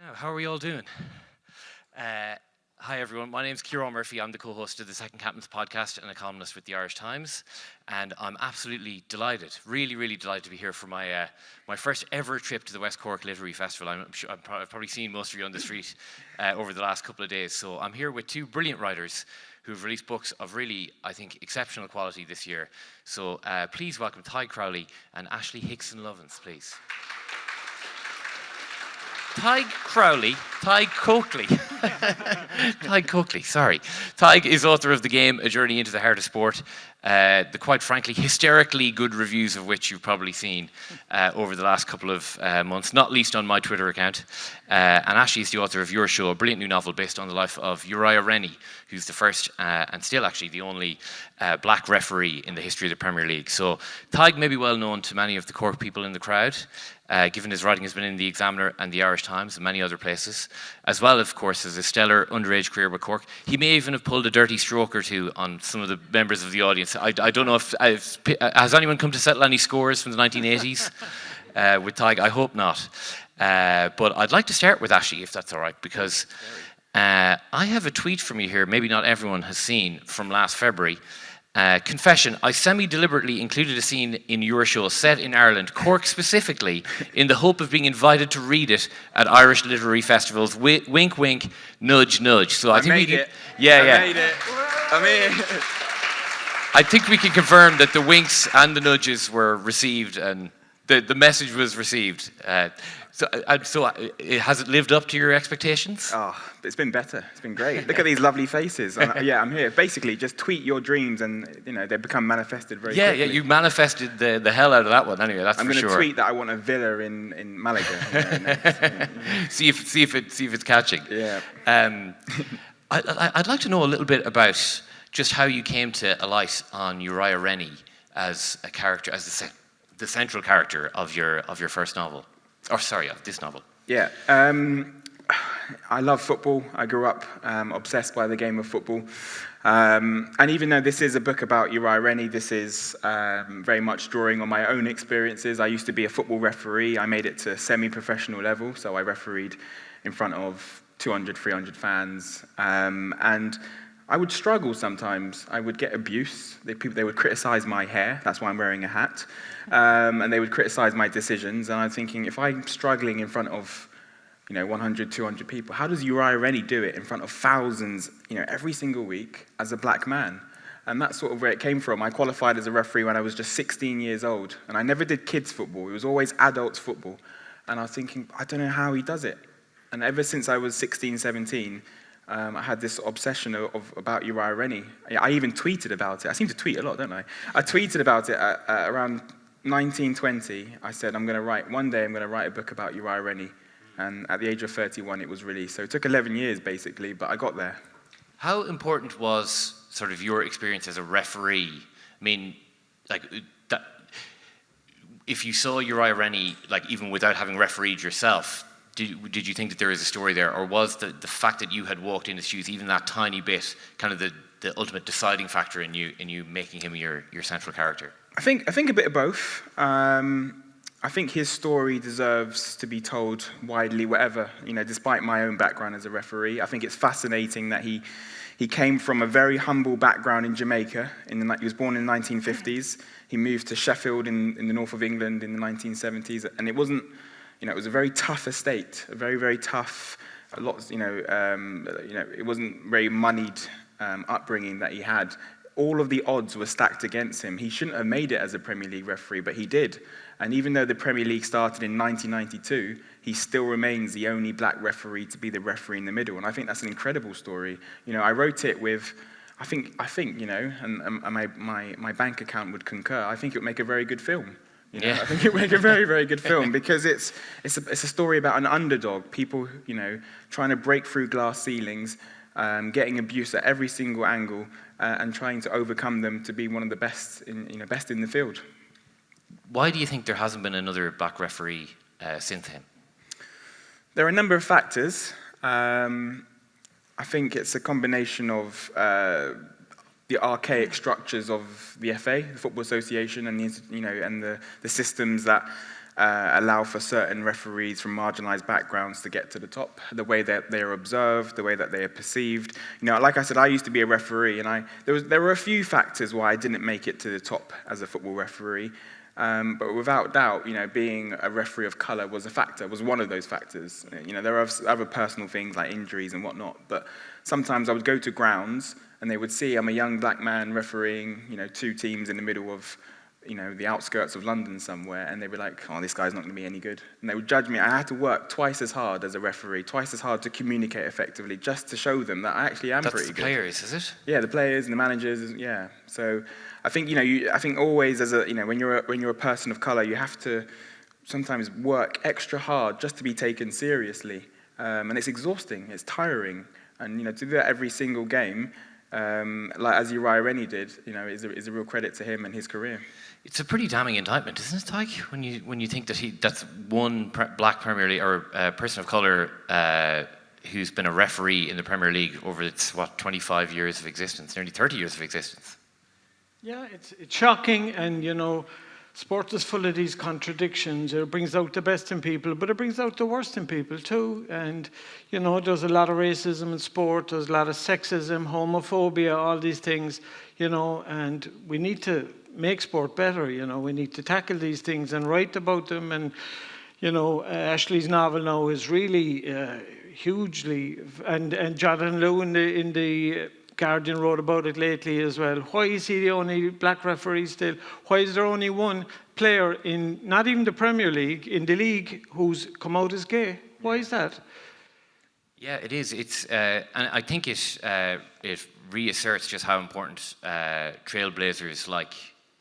Now, how are we all doing? Hi everyone, my name's Ciarán Murphy. I'm the co-host of the Second Captain's podcast and a columnist with the Irish Times. And I'm absolutely delighted, really delighted to be here for my my first ever trip to the West Cork Literary Festival. I've probably seen most of you on the street over the last couple of days. So I'm here with two brilliant writers who've released books of really, I think, exceptional quality this year. So please welcome Tadhg Coakley and Ashley Hickson-Lovence, please. Tadhg Coakley. Tadhg Coakley, sorry. Tadhg is author of The Game, A Journey into the Heart of Sport, the quite frankly hysterically good reviews of which you've probably seen over the last couple of months, not least on my Twitter account. And Ashley is the author of Your Show, a brilliant new novel based on the life of Uriah Rennie, who's the first and still actually the only black referee in the history of the Premier League. So Tadhg may be well known to many of the Cork people in the crowd, given his writing has been in the Examiner and the Irish Times and many other places, as well, of course, as a stellar underage career with Cork. He may even have pulled a dirty stroke or two on some of the members of the audience. I don't know if has anyone come to settle any scores from the 1980s with Tadhg? I hope not. But I'd like to start with Ashley, if that's all right, because I have a tweet from you here, maybe not everyone has seen, from last February. Confession, I semi-deliberately included a scene in Your Show set in Ireland, Cork specifically, in the hope of being invited to read it at Irish literary festivals. Wink, wink, nudge, nudge. So I think made it. Yeah. Made it. I mean, I think we can confirm that the winks and the nudges were received and the message was received. So has it lived up to your expectations? oh, it's been better. It's been great. Look at these lovely faces. I'm here. Basically, just tweet your dreams, and they become manifested very quickly. Yeah, you manifested the hell out of that one. Anyway, that's for sure. I'm going to tweet that I want a villa in Malaga. See if it's catching. Yeah. I'd like to know a little bit about just how you came to alight on Uriah Rennie as a character, as the central character of your first novel. Of this novel. Yeah. I love football. I grew up obsessed by the game of football. And even though this is a book about Uriah Rennie, this is very much drawing on my own experiences. I used to be a football referee. I made it to semi-professional level, so I refereed in front of 200, 300 fans. And I would struggle sometimes. I would get abuse. They would criticize my hair. That's why I'm wearing a hat. And they would criticize my decisions. And I'm thinking, if I'm struggling in front of 100, 200 people, how does Uriah Rennie do it in front of thousands, every single week as a black man? And that's sort of where it came from. I qualified as a referee when I was just 16 years old. And I never did kids football. It was always adults football. And I was thinking, I don't know how he does it. And ever since I was 16, 17, I had this obsession about Uriah Rennie. I even tweeted about it. I seem to tweet a lot, don't I? I tweeted about it at around 19, 20. I said, one day I'm going to write a book about Uriah Rennie. And at the age of 31, it was released. So it took 11 years, basically, but I got there. How important was sort of your experience as a referee? I mean, if you saw Uriah Rennie, even without having refereed yourself, did you think that there is a story there, or was the fact that you had walked in his shoes, even that tiny bit, kind of the ultimate deciding factor in you making him your central character? I think a bit of both. I think his story deserves to be told widely, whatever, despite my own background as a referee. I think it's fascinating that he came from a very humble background in Jamaica. He was born in the 1950s. He moved to Sheffield in the north of England in the 1970s, and it wasn't. It was a very tough estate, a very, very tough, it wasn't very moneyed upbringing that he had. All of the odds were stacked against him. He shouldn't have made it as a Premier League referee, but he did. And even though the Premier League started in 1992, he still remains the only black referee to be the referee in the middle. And I think that's an incredible story. I wrote it with, I think, and my bank account would concur, I think it would make a very good film. I think it would make a very, very good film because it's a story about an underdog, people, trying to break through glass ceilings, getting abuse at every single angle, and trying to overcome them to be one of the best in the field. Why do you think there hasn't been another black referee since him? There are a number of factors. I think it's a combination of the archaic structures of the FA, the Football Association, and the systems that allow for certain referees from marginalised backgrounds to get to the top, the way that they are observed, the way that they are perceived. Like I said, I used to be a referee, and there were a few factors why I didn't make it to the top as a football referee. But without doubt, being a referee of colour was one of those factors. There are other personal things like injuries and whatnot, but sometimes I would go to grounds and they would see I'm a young black man refereeing, two teams in the middle of, the outskirts of London somewhere, and they'd be like, oh, this guy's not going to be any good. And they would judge me. I had to work twice as hard as a referee, twice as hard to communicate effectively, just to show them that I actually am pretty good. That's the players, is it? Yeah, the players and the managers, yeah. So I think, I think always as when you're a person of colour, you have to sometimes work extra hard just to be taken seriously. And it's exhausting, it's tiring. And, to do that every single game, like as Uriah Rennie did, is a real credit to him and his career. It's a pretty damning indictment, isn't it, Tadhg? When you think that that's one black Premier League or person of colour who's been a referee in the Premier League over its 25 years of existence, nearly 30 years of existence. Yeah, it's shocking, and sport is full of these contradictions. It brings out the best in people, but it brings out the worst in people too. And there's a lot of racism in sport. There's a lot of sexism, homophobia, all these things. And we need to make sport better. We need to tackle these things and write about them. And Ashley's novel now is really hugely, and Jonathan Liu in the Guardian wrote about it lately as well. Why is he the only black referee still? Why is there only one player in, not even the Premier League, in the league, who's come out as gay? Why is that? Yeah, it is. It's and I think it reasserts just how important trailblazers like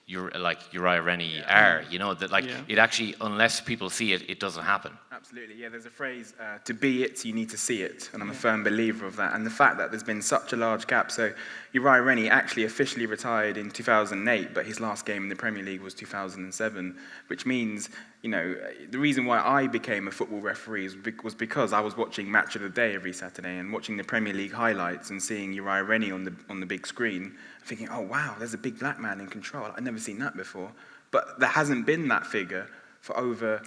Uriah Rennie are. It actually, unless people see it, it doesn't happen. Absolutely, yeah. There's a phrase, to be it, you need to see it, and I'm a firm believer of that. And the fact that there's been such a large gap. So Uriah Rennie actually officially retired in 2008, but his last game in the Premier League was 2007, which means, the reason why I became a football referee was because I was watching Match of the Day every Saturday and watching the Premier League highlights and seeing Uriah Rennie on the big screen, thinking, oh wow, there's a big black man in control. I've never seen that before. But there hasn't been that figure for over,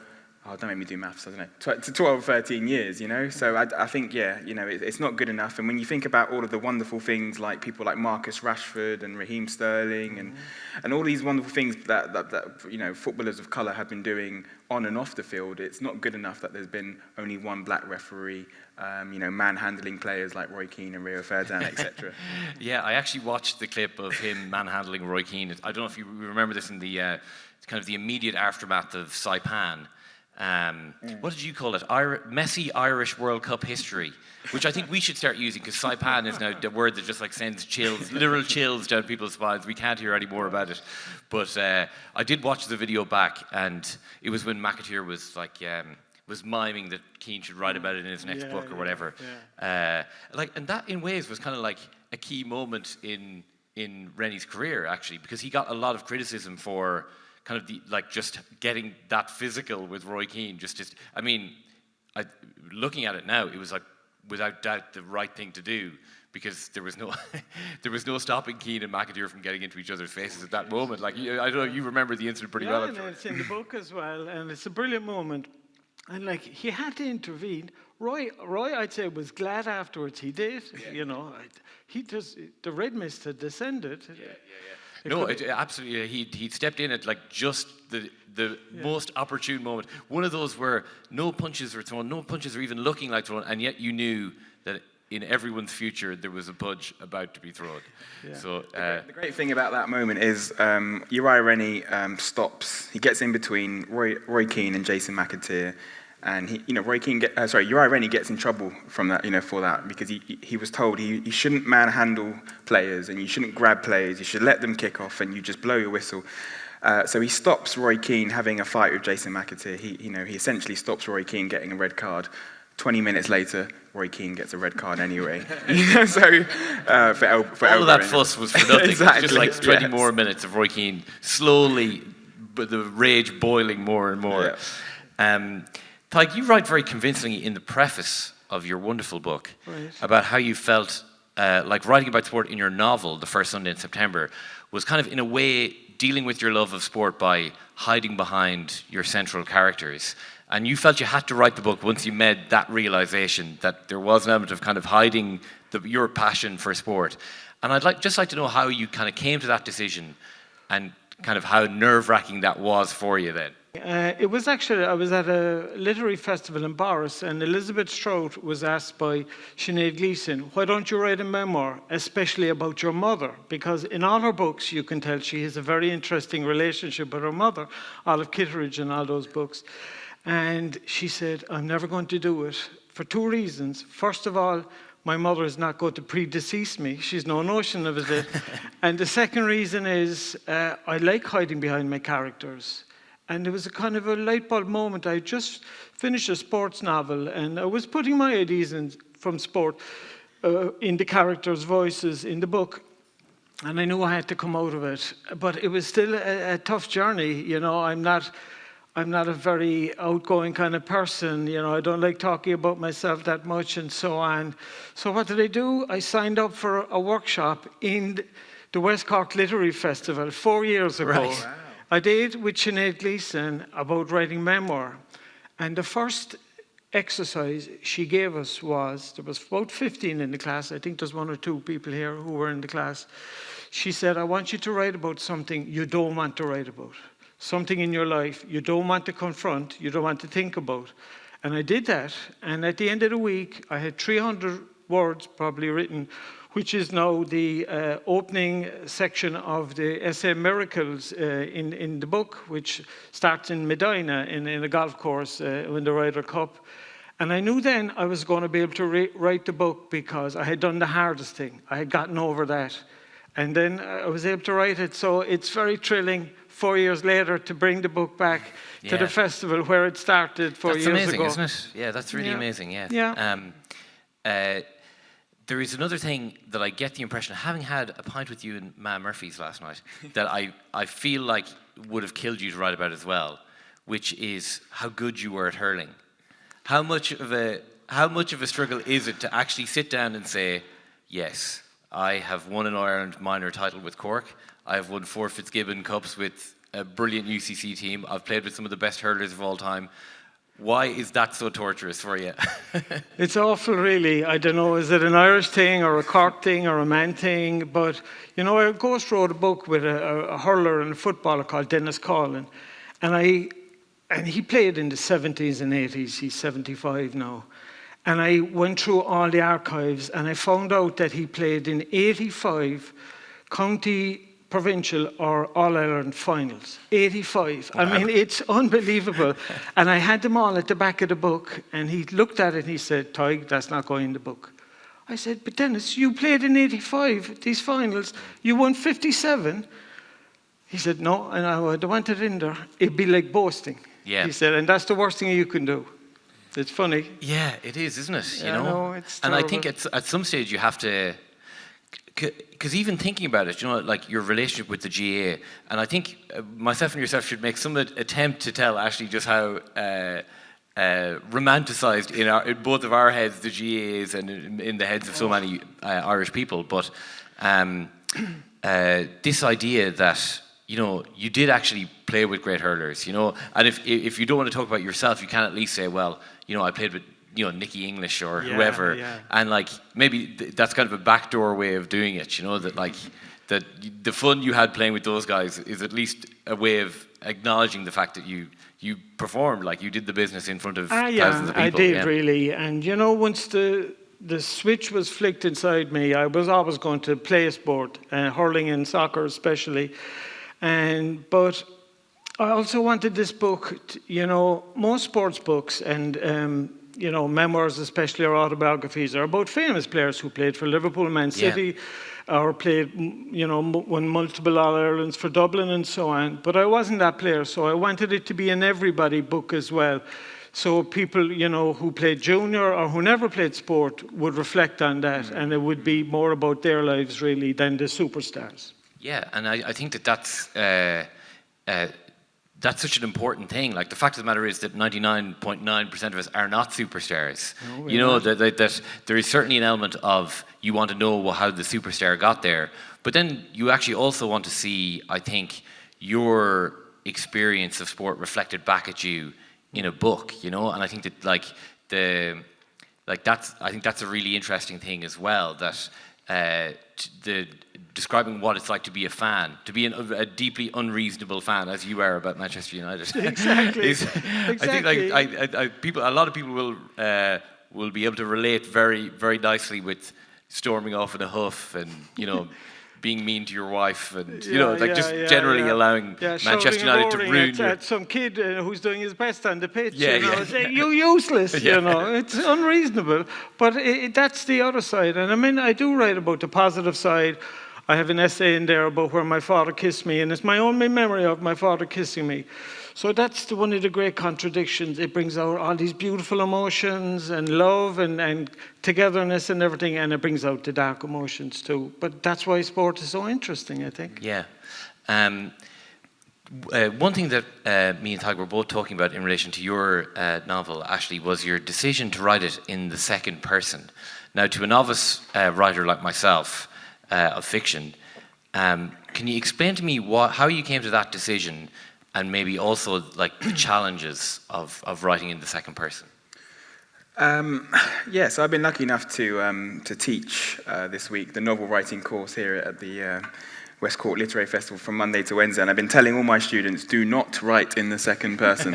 don't make me do maths, I don't know, 12, 13 years, So I think, it's not good enough. And when you think about all of the wonderful things like people like Marcus Rashford and Raheem Sterling and all these wonderful things that footballers of colour have been doing on and off the field, it's not good enough that there's been only one black referee, manhandling players like Roy Keane and Rio Ferdinand, etc. Yeah, I actually watched the clip of him manhandling Roy Keane. I don't know if you remember this in the kind of the immediate aftermath of Saipan. What did you call it? Messy Irish World Cup history, which I think we should start using, because Saipan is now the word that just sends chills, literal chills down people's spines. We can't hear any more about it. But I did watch the video back, and it was when McAteer was miming that Keane should write about it in his next book or whatever. Yeah. And that in ways was kind of like a key moment in Rennie's career, actually, because he got a lot of criticism for kind of just getting that physical with Roy Keane. Looking at it now, it was without doubt the right thing to do, because there was no stopping Keane and McAteer from getting into each other's faces at that moment. I don't know, you remember the incident pretty well. Yeah, it's in the book as well, and it's a brilliant moment. And he had to intervene. Roy, I'd say, was glad afterwards he did. Yeah. The red mist had descended. Yeah. No, absolutely. He stepped in at just the most opportune moment. One of those where no punches were thrown, no punches were even looking like thrown, and yet you knew that in everyone's future there was a punch about to be thrown. Yeah. So the great thing about that moment is Uriah Rennie stops. He gets in between Roy Keane and Jason McAteer. And Uriah Rennie gets in trouble from that, for that, because he was told he shouldn't manhandle players and you shouldn't grab players. You should let them kick off and you just blow your whistle. So he stops Roy Keane having a fight with Jason McAteer. He essentially stops Roy Keane getting a red card. 20 minutes later, Roy Keane gets a red card anyway. For all of that fuss was for nothing. Exactly. Just 20 more minutes of Roy Keane slowly, but the rage boiling more and more. Yeah. Tadhg, you write very convincingly in the preface of your wonderful book about how you felt like writing about sport in your novel, The First Sunday in September, was kind of in a way dealing with your love of sport by hiding behind your central characters. And you felt you had to write the book once you made that realization that there was an element of kind of hiding your passion for sport. And I'd just like to know how you kind of came to that decision and kind of how nerve-wracking that was for you then. It was actually, I was at a literary festival in Boris, and Elizabeth Strout was asked by Sinead Gleeson, why don't you write a memoir, especially about your mother? Because in all her books, you can tell she has a very interesting relationship with her mother, Olive Kitteridge and all those books. And she said, I'm never going to do it for two reasons. First of all, my mother is not going to predecease me. She's no notion of it. And the second reason is I like hiding behind my characters. And it was a kind of a light bulb moment. I just finished a sports novel, and I was putting my ideas from sport in the characters' voices in the book. And I knew I had to come out of it. But it was still a tough journey. You know, I'm not a very outgoing kind of person. You know, I don't like talking about myself that much and so on. So what did I do? I signed up for a workshop in the West Cork Literary Festival 4 years ago. Right. Wow. I did with Sinead Gleeson about writing memoir. And the first exercise she gave us was, there was about 15 in the class. I think there's 1 or 2 people here who were in the class. She said, I want you to write about something you don't want to write about. Something in your life you don't want to confront, you don't want to think about. And I did that. And at the end of the week, I had 300 words probably written, which is now the opening section of the essay Miracles in the book, which starts in Medina in a golf course in the Ryder Cup. And I knew then I was going to be able to write the book because I had done the hardest thing. I had gotten over that. And then I was able to write it. So it's very thrilling 4 years later to bring the book back to the festival where it started 4 years ago. That's amazing, isn't it? Yeah, that's really amazing, yeah. There is another thing that I get the impression, having had a pint with you and Ma Murphy's last night, that I feel like would have killed you to write about as well, which is how good you were at hurling. How much of a struggle is it to actually sit down and say, yes, I have won an Ireland minor title with Cork, I have won 4 Fitzgibbon Cups with a brilliant UCC team, I've played with some of the best hurlers of all time. Why is that so torturous for you? It's awful, really. I don't know, is it an Irish thing or a Cork thing or a man thing? But, you know, I ghost wrote a book with a hurler and a footballer called Dennis Collin. And he played in the 70s and 80s. He's 75 now. And I went through all the archives and I found out that he played in 85 county, provincial or All-Ireland finals. 85. Wow. I mean, it's unbelievable. And I had them all at the back of the book, and he looked at it and he said, Tadhg, that's not going in the book. I said, but Dennis, you played in 85, these finals, you won 57. He said, no, and I don't want it in there. It'd be like boasting. Yeah. He said, and that's the worst thing you can do. It's funny. Yeah, it is, isn't it? You yeah, know? No, it's and terrible. I think at some stage you have to, because even thinking about it, you know, like your relationship with the GAA, and I think myself and yourself should make some attempt to tell Ashley just how romanticised in both of our heads the GAA is and in the heads of so many Irish people. But this idea that, you know, you did actually play with great hurlers, you know, and if you don't want to talk about yourself, you can at least say, well, you know, I played with, you know, Nicky English or whoever, and like maybe that's kind of a backdoor way of doing it, you know, that like that the fun you had playing with those guys is at least a way of acknowledging the fact that you performed, like you did the business in front of thousands of people. I did really, and you know, once the switch was flicked inside me, I was always going to play a sport, hurling and soccer especially, but I also wanted this book, you know, most sports books and you know, memoirs especially or autobiographies are about famous players who played for Liverpool, Man City, or played, you know, won multiple All-Irelands for Dublin and so on. But I wasn't that player, so I wanted it to be an everybody book as well. So people, you know, who played junior or who never played sport would reflect on that, and it would be more about their lives really than the superstars. Yeah, and I think that's that's such an important thing. Like, the fact of the matter is that 99.9% of us are not superstars. No, You know, that there is certainly an element of you want to know how the superstar got there, but then you actually also want to see, I think, your experience of sport reflected back at you in a book, you know. And I think that I think that's a really interesting thing as well, that describing what it's like to be a fan, to be a deeply unreasonable fan, as you are about Manchester United. Exactly. I think a lot of people will be able to relate very, very nicely with storming off in a huff and, you know, being mean to your wife and, generally allowing Manchester United to ruin at some kid who's doing his best on the pitch. Yeah, you know, yeah. say, you useless, you know. It's unreasonable. But that's the other side. And I mean, I do write about the positive side. I have an essay in there about where my father kissed me, and it's my only memory of my father kissing me. So that's one of the great contradictions. It brings out all these beautiful emotions and love and togetherness and everything, and it brings out the dark emotions too. But that's why sport is so interesting, I think. Yeah. One thing that me and Tadhg were both talking about in relation to your novel, Ashley, was your decision to write it in the second person. Now, to a novice writer like myself of fiction, can you explain to me how you came to that decision, and maybe also like the challenges of writing in the second person? So I've been lucky enough to teach this week the novel writing course here at the West Cork Literary Festival from Monday to Wednesday, and I've been telling all my students, do not write in the second person.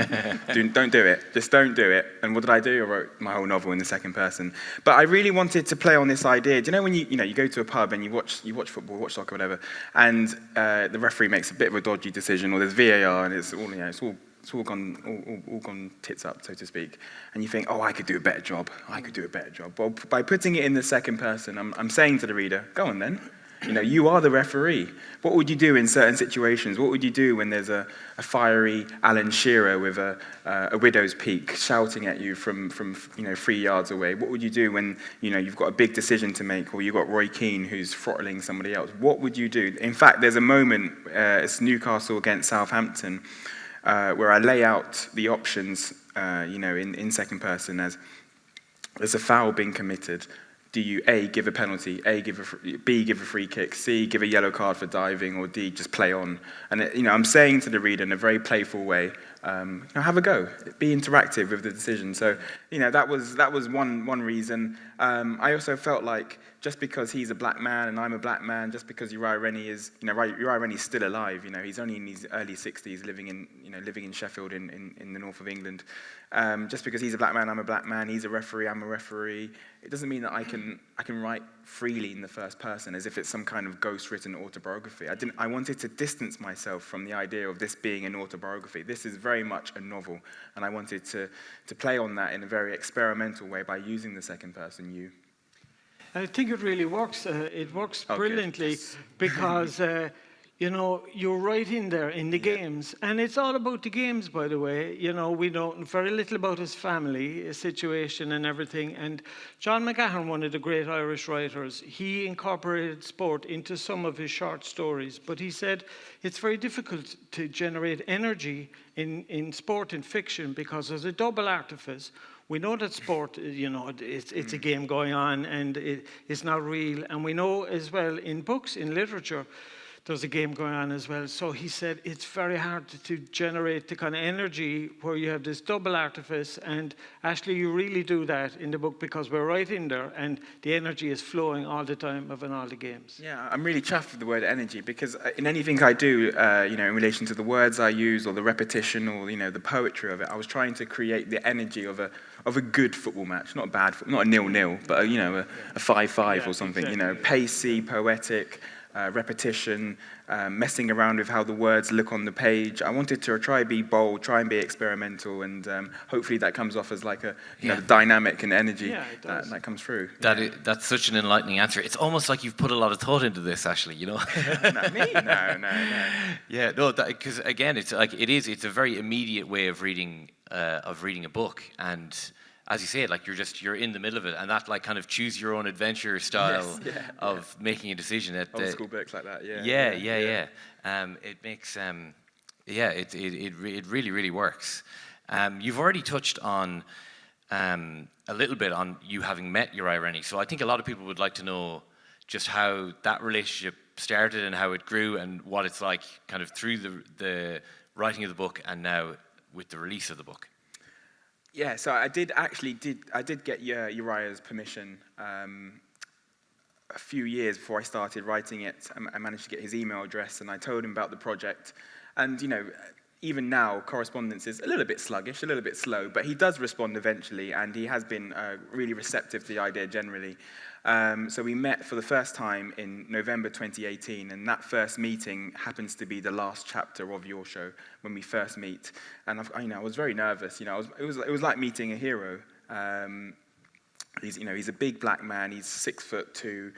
Don't do it. Just don't do it. And what did I do? I wrote my whole novel in the second person. But I really wanted to play on this idea. Do you know when you go to a pub and you watch football, watch soccer, whatever, and the referee makes a bit of a dodgy decision, or there's VAR, and it's all gone tits up, so to speak, and you think, oh, I could do a better job. Well, by putting it in the second person, I'm saying to the reader, go on then. You know, you are the referee. What would you do in certain situations? What would you do when there's a fiery Alan Shearer with a widow's peak shouting at you from 3 yards away? What would you do when you've got a big decision to make, or you've got Roy Keane who's throttling somebody else? What would you do? In fact, there's a moment, it's Newcastle against Southampton, where I lay out the options, in second person as there's a foul being committed. Do you A, give a penalty, B, give a free kick, C, give a yellow card for diving, or D, just play on? And I'm saying to the reader in a very playful way, have a go, be interactive with the decision. So that was one reason. I also felt like just because he's a black man and I'm a black man, just because Uriah Rennie's still alive. He's only in his early 60s, living in Sheffield in the north of England. Just because he's a black man, I'm a black man. He's a referee, I'm a referee. It doesn't mean that I can write freely in the first person as if it's some kind of ghost-written autobiography. I wanted to distance myself from the idea of this being an autobiography. This is very much a novel, and I wanted to play on that in a very experimental way by using the second person, you. I think it really works. It works brilliantly Yes. because, you're right in there in the games. And it's all about the games, by the way. We know very little about his family, his situation and everything. And John McGahern, one of the great Irish writers, he incorporated sport into some of his short stories. But he said it's very difficult to generate energy in sport and fiction because there's a double artifice. We know that sport, it's a game going on and it's not real. And we know as well in books, in literature, there's a game going on as well. So he said it's very hard to generate the kind of energy where you have this double artifice. And Ashley, you really do that in the book because we're right in there and the energy is flowing all the time in all the games. Yeah, I'm really chuffed with the word energy because in anything I do, in relation to the words I use or the repetition or, the poetry of it, I was trying to create the energy of a good football match, not a bad, not a 0-0, but a 5-5 or something, exactly. Pacey, poetic, repetition, messing around with how the words look on the page. I wanted to try and be bold, try and be experimental, and hopefully that comes off as like the dynamic and energy that comes through. That's such an enlightening answer. It's almost like you've put a lot of thought into this, Ashley. Not me? No. Yeah, no, because again, it's a very immediate way of reading a book, and as you say, like you're in the middle of it, and that like kind of choose your own adventure style making a decision. Old school books like that, Yeah. It makes Yeah, it really, really works. You've already touched on a little bit on you having met Uriah Rennie, so I think a lot of people would like to know just how that relationship started and how it grew and what it's like kind of through the writing of the book and now with the release of the book. Yeah, so I did get Uriah's permission a few years before I started writing it. I managed to get his email address and I told him about the project. And, even now, correspondence is a little bit sluggish, a little bit slow, but he does respond eventually, and he has been really receptive to the idea generally. So we met for the first time in November 2018, and that first meeting happens to be the last chapter of your show when we first meet. And I was very nervous. It was like meeting a hero. He's a big black man. He's 6'2".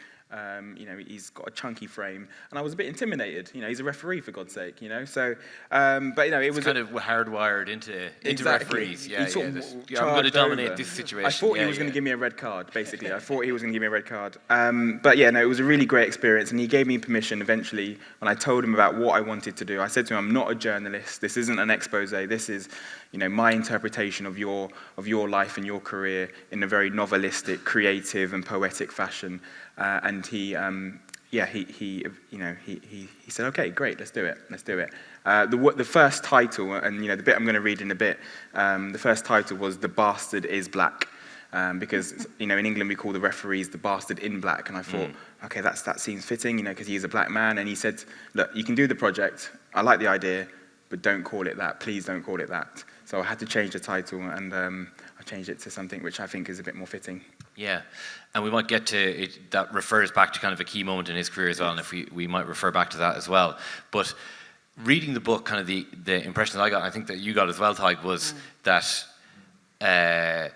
He's got a chunky frame, and I was a bit intimidated. He's a referee, for God's sake. So, but it was kind of hardwired into exactly. referees. Yeah, I'm going to charged dominate over. this situation. I thought he was going to give me a red card. Basically, I thought he was going to give me a red card. But it was a really great experience, and he gave me permission eventually when I told him about what I wanted to do. I said to him, "I'm not a journalist. This isn't an expose. This is, my interpretation of your life and your career in a very novelistic, creative, and poetic fashion." And he said, "Okay, great, let's do it." The first title, and the bit I'm going to read in a bit, the first title was "The Bastard is Black," because in England we call the referees the bastard in black, and I thought, okay, that seems fitting, because he is a black man, and he said, "Look, you can do the project. I like the idea, but don't call it that. Please don't call it that." So I had to change the title, and I changed it to something which I think is a bit more fitting. Yeah, and we might get to it. That refers back to kind of a key moment in his career as well, and if we might refer back to that as well. But reading the book, kind of the impression that I got, and I think that you got as well, Tadhg, was that that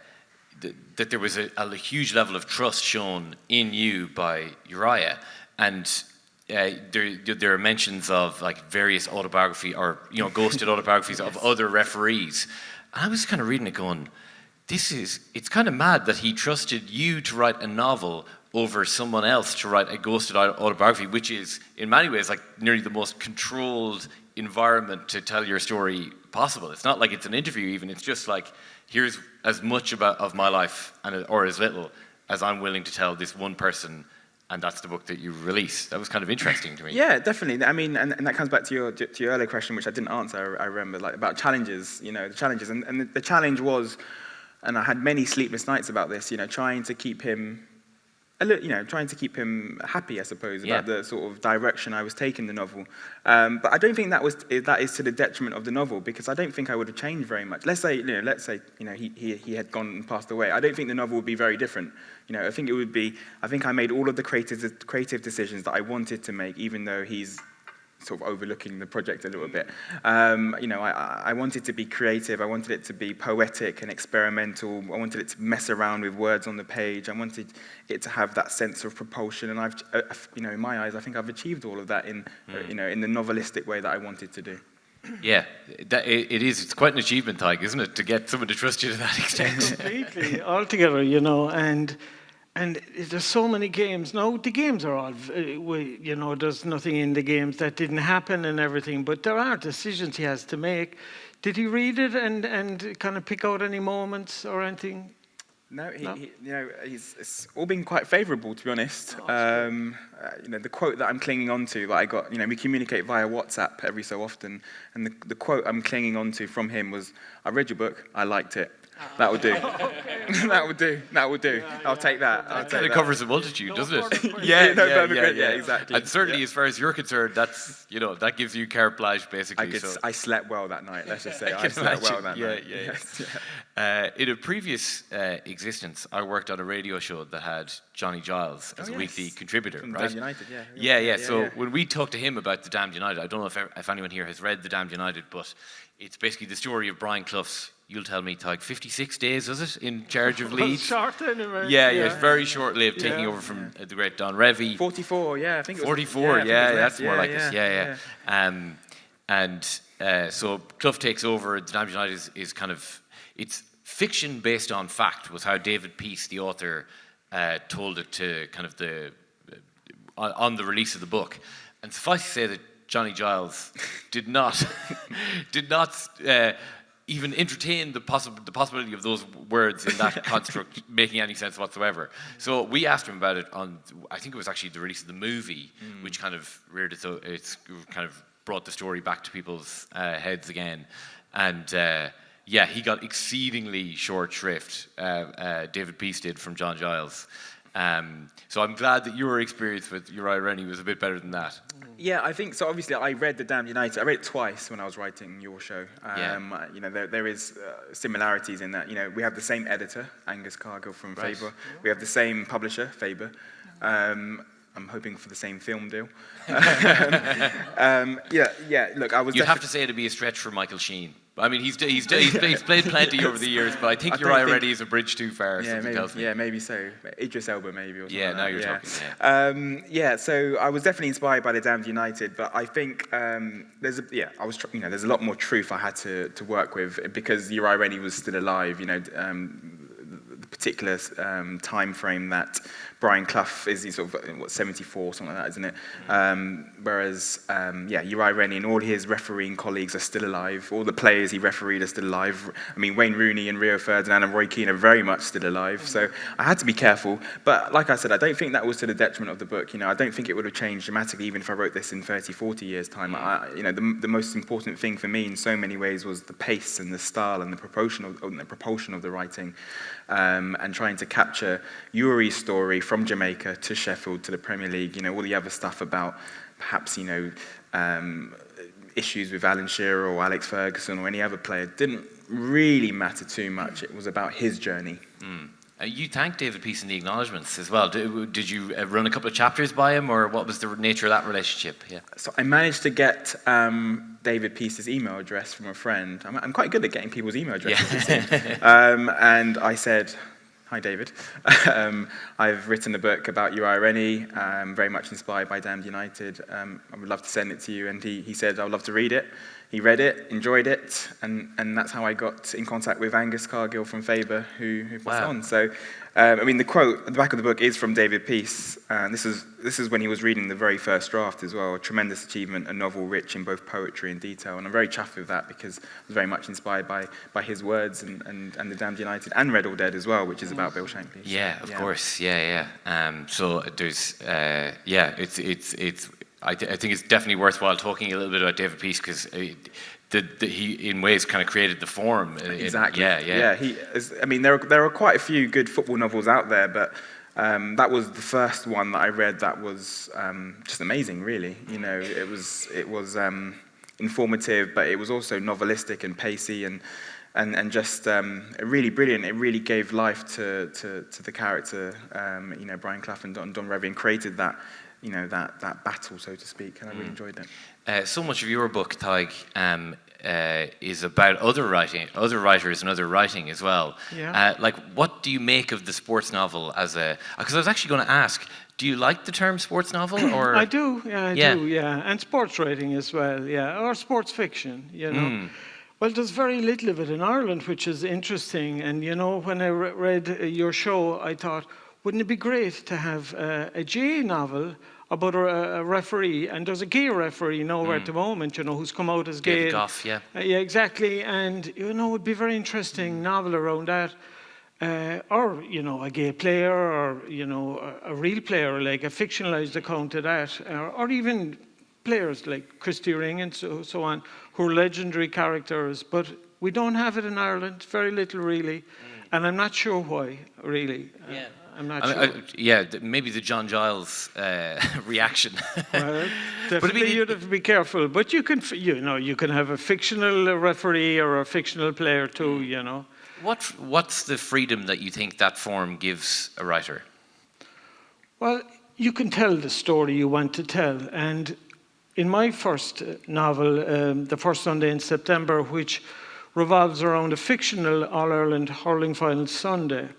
there was a huge level of trust shown in you by Uriah, and there are mentions of like various autobiography or ghosted autobiographies of other referees, and I was kind of reading it going, it's kind of mad that he trusted you to write a novel over someone else to write a ghosted autobiography, which is in many ways like nearly the most controlled environment to tell your story possible. It's not like it's an interview even, it's just like, here's as much of my life or as little as I'm willing to tell this one person, and that's the book that you release. That was kind of interesting to me. Yeah, definitely. I mean, and that comes back to your earlier question, which I didn't answer, I remember, like about challenges, the challenges. And the challenge was, and I had many sleepless nights about this, trying to keep him happy, I suppose, about the sort of direction I was taking the novel. But I don't think that is to the detriment of the novel, because I don't think I would have changed very much. Let's say he had gone and passed away. I don't think the novel would be very different. I think it would be. I think I made all of the creative decisions that I wanted to make, even though he's sort of overlooking the project a little bit. I wanted to be creative. I wanted it to be poetic and experimental. I wanted it to mess around with words on the page. I wanted it to have that sense of propulsion. And I've, in my eyes, I think I've achieved all of that in the novelistic way that I wanted to do. Yeah, it is. It's quite an achievement, Tadhg, isn't it, to get someone to trust you to that extent? Completely, altogether, and there's so many games. No, the games are all, there's nothing in the games that didn't happen and everything, but there are decisions he has to make. Did he read it and kind of pick out any moments or anything? No, it's all been quite favourable, to be honest. The quote that I'm clinging on to, that I got, we communicate via WhatsApp every so often, and the quote I'm clinging on to from him was, "I read your book, I liked it." That would do. That would do. I'll take that. That kind of covers a multitude, doesn't it? Yeah, exactly. And certainly, as far as you're concerned, that's that gives you carte blanche, basically. I slept well that night. Let's just say I slept well that night. Yeah. In a previous existence, I worked on a radio show that had Johnny Giles as a weekly contributor, from right? Damned United, Yeah. So when we talked to him about the Damned United, I don't know if anyone here has read the Damned United, but it's basically the story of Brian Clough's, you'll tell me, Tadhg, 56 days, was it, in charge of Leeds? Short anyway. Yeah, it's very short-lived, taking over from the great Don Revie. 44, I think it was. 44, that's more like it. Yeah. So Clough takes over. The Damned United is kind of, it's fiction based on fact, was how David Peace, the author, told it to kind of on the release of the book. And suffice to say that Johnny Giles did not even entertain the possibility of those words in that construct making any sense whatsoever. So we asked him about it on, I think it was actually the release of the movie, which kind of reared it's kind of brought the story back to people's heads again. And yeah, he got exceedingly short shrift. David Peace did, from John Giles. So I'm glad that your experience with Uriah Rennie was a bit better than that. Yeah, I think so. Obviously, I read The Damned United. I read it twice when I was writing your show. You know, there is similarities in that. You know, we have the same editor, Angus Cargill from Faber. We have the same publisher, Faber. I'm hoping for the same film deal. Yeah. Look, I was. You'd have to say it'd be a stretch for Michael Sheen. I mean, he's played plenty over the years, but I think Uriah Rennie is a bridge too far. Yeah, maybe so. Idris Elba, maybe. Or yeah, now you're talking. Yeah. So I was definitely inspired by The Damned United, but I think there's a lot more truth I had to work with because Uriah Rennie was still alive. You know, the particular time frame that Brian Clough is, he's sort of 74, something like that, isn't it? Whereas Uriah Rennie and all his refereeing colleagues are still alive. All the players he refereed are still alive. I mean, Wayne Rooney and Rio Ferdinand and Roy Keane are very much still alive. So I had to be careful. But like I said, I don't think that was to the detriment of the book. You know, I don't think it would have changed dramatically even if I wrote this in 30, 40 years' time. The most important thing for me in so many ways was the pace and the style and the propulsion of the writing, and trying to capture Uri's story from Jamaica to Sheffield to the Premier League. You know, all the other stuff about perhaps, issues with Alan Shearer or Alex Ferguson or any other player didn't really matter too much. It was about his journey. You thanked David Peace in the acknowledgements as well. Did you run a couple of chapters by him, or what was the nature of that relationship? Yeah. So I managed to get David Peace's email address from a friend. I'm quite good at getting people's email addresses. Yeah. And I said, "Hi, David. I've written a book about Uriah Rennie, very much inspired by Damned United. I would love to send it to you." And he said, "I would love to read it." He read it, enjoyed it, and that's how I got in contact with Angus Cargill from Faber, who passed on. So, the quote at the back of the book is from David Peace, and this is when he was reading the very first draft as well. A tremendous achievement, a novel rich in both poetry and detail, and I'm very chuffed with that because I was very much inspired by his words and The Damned United and Red or Dead as well, which is about Bill Shankly. Yeah, of course. Yeah. So there's it's. I think it's definitely worthwhile talking a little bit about David Peace because he, in ways, kind of created the form. Exactly. Yeah. There are quite a few good football novels out there, but that was the first one that I read that was just amazing. Really, it was informative, but it was also novelistic and pacey and just really brilliant. It really gave life to the character, Brian Clough and Don Revie, and created that. That battle, so to speak, and I really enjoyed it. So much of your book, Tadhg, is about other writers and other writing as well. Yeah. What do you make of the sports novel because I was actually going to ask, do you like the term sports novel? Or I do, I do, and sports writing as well, or sports fiction, Well, there's very little of it in Ireland, which is interesting, and when I read your show, I thought, wouldn't it be great to have a gay novel about a referee, and there's a gay referee at the moment, who's come out as gay. David Goff, yeah. Yeah, exactly, and, it would be a very interesting novel around that. Or, a gay player, or, a real player, like a fictionalized account of that, or even players like Christy Ring and so on, who are legendary characters, but we don't have it in Ireland, very little really, and I'm not sure why, really. Yeah. I'm not sure. Maybe the John Giles reaction. Well, definitely you'd have to be careful. But you can have a fictional referee or a fictional player too. What's the freedom that you think that form gives a writer? Well, you can tell the story you want to tell, and in my first novel, The First Sunday in September, which revolves around a fictional All-Ireland hurling final Sunday.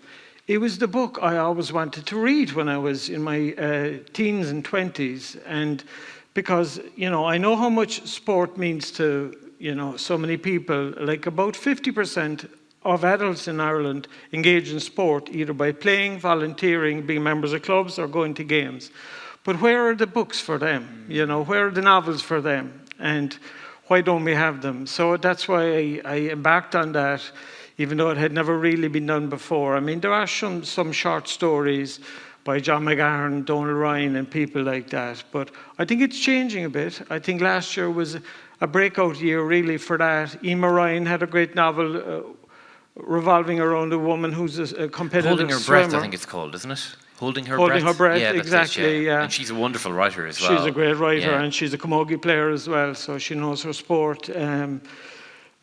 It was the book I always wanted to read when I was in my teens and 20s. And because, I know how much sport means to, so many people. Like about 50% of adults in Ireland engage in sport, either by playing, volunteering, being members of clubs, or going to games. But where are the books for them? You know, where are the novels for them? And why don't we have them? So that's why I embarked on that, even though it had never really been done before. I mean, there are some short stories by John McGahern, Donald Ryan, and people like that. But I think it's changing a bit. I think last year was a breakout year, really, for that. Emma Ryan had a great novel revolving around a woman who's a competitive Holding Her swimmer. Breath, I think it's called, isn't it? Holding Her Holding Breath. Her Breath, Yeah, that's it, exactly, yeah. And she's a wonderful writer as well. She's a great writer, Yeah. and she's a camogie player as well, so she knows her sport.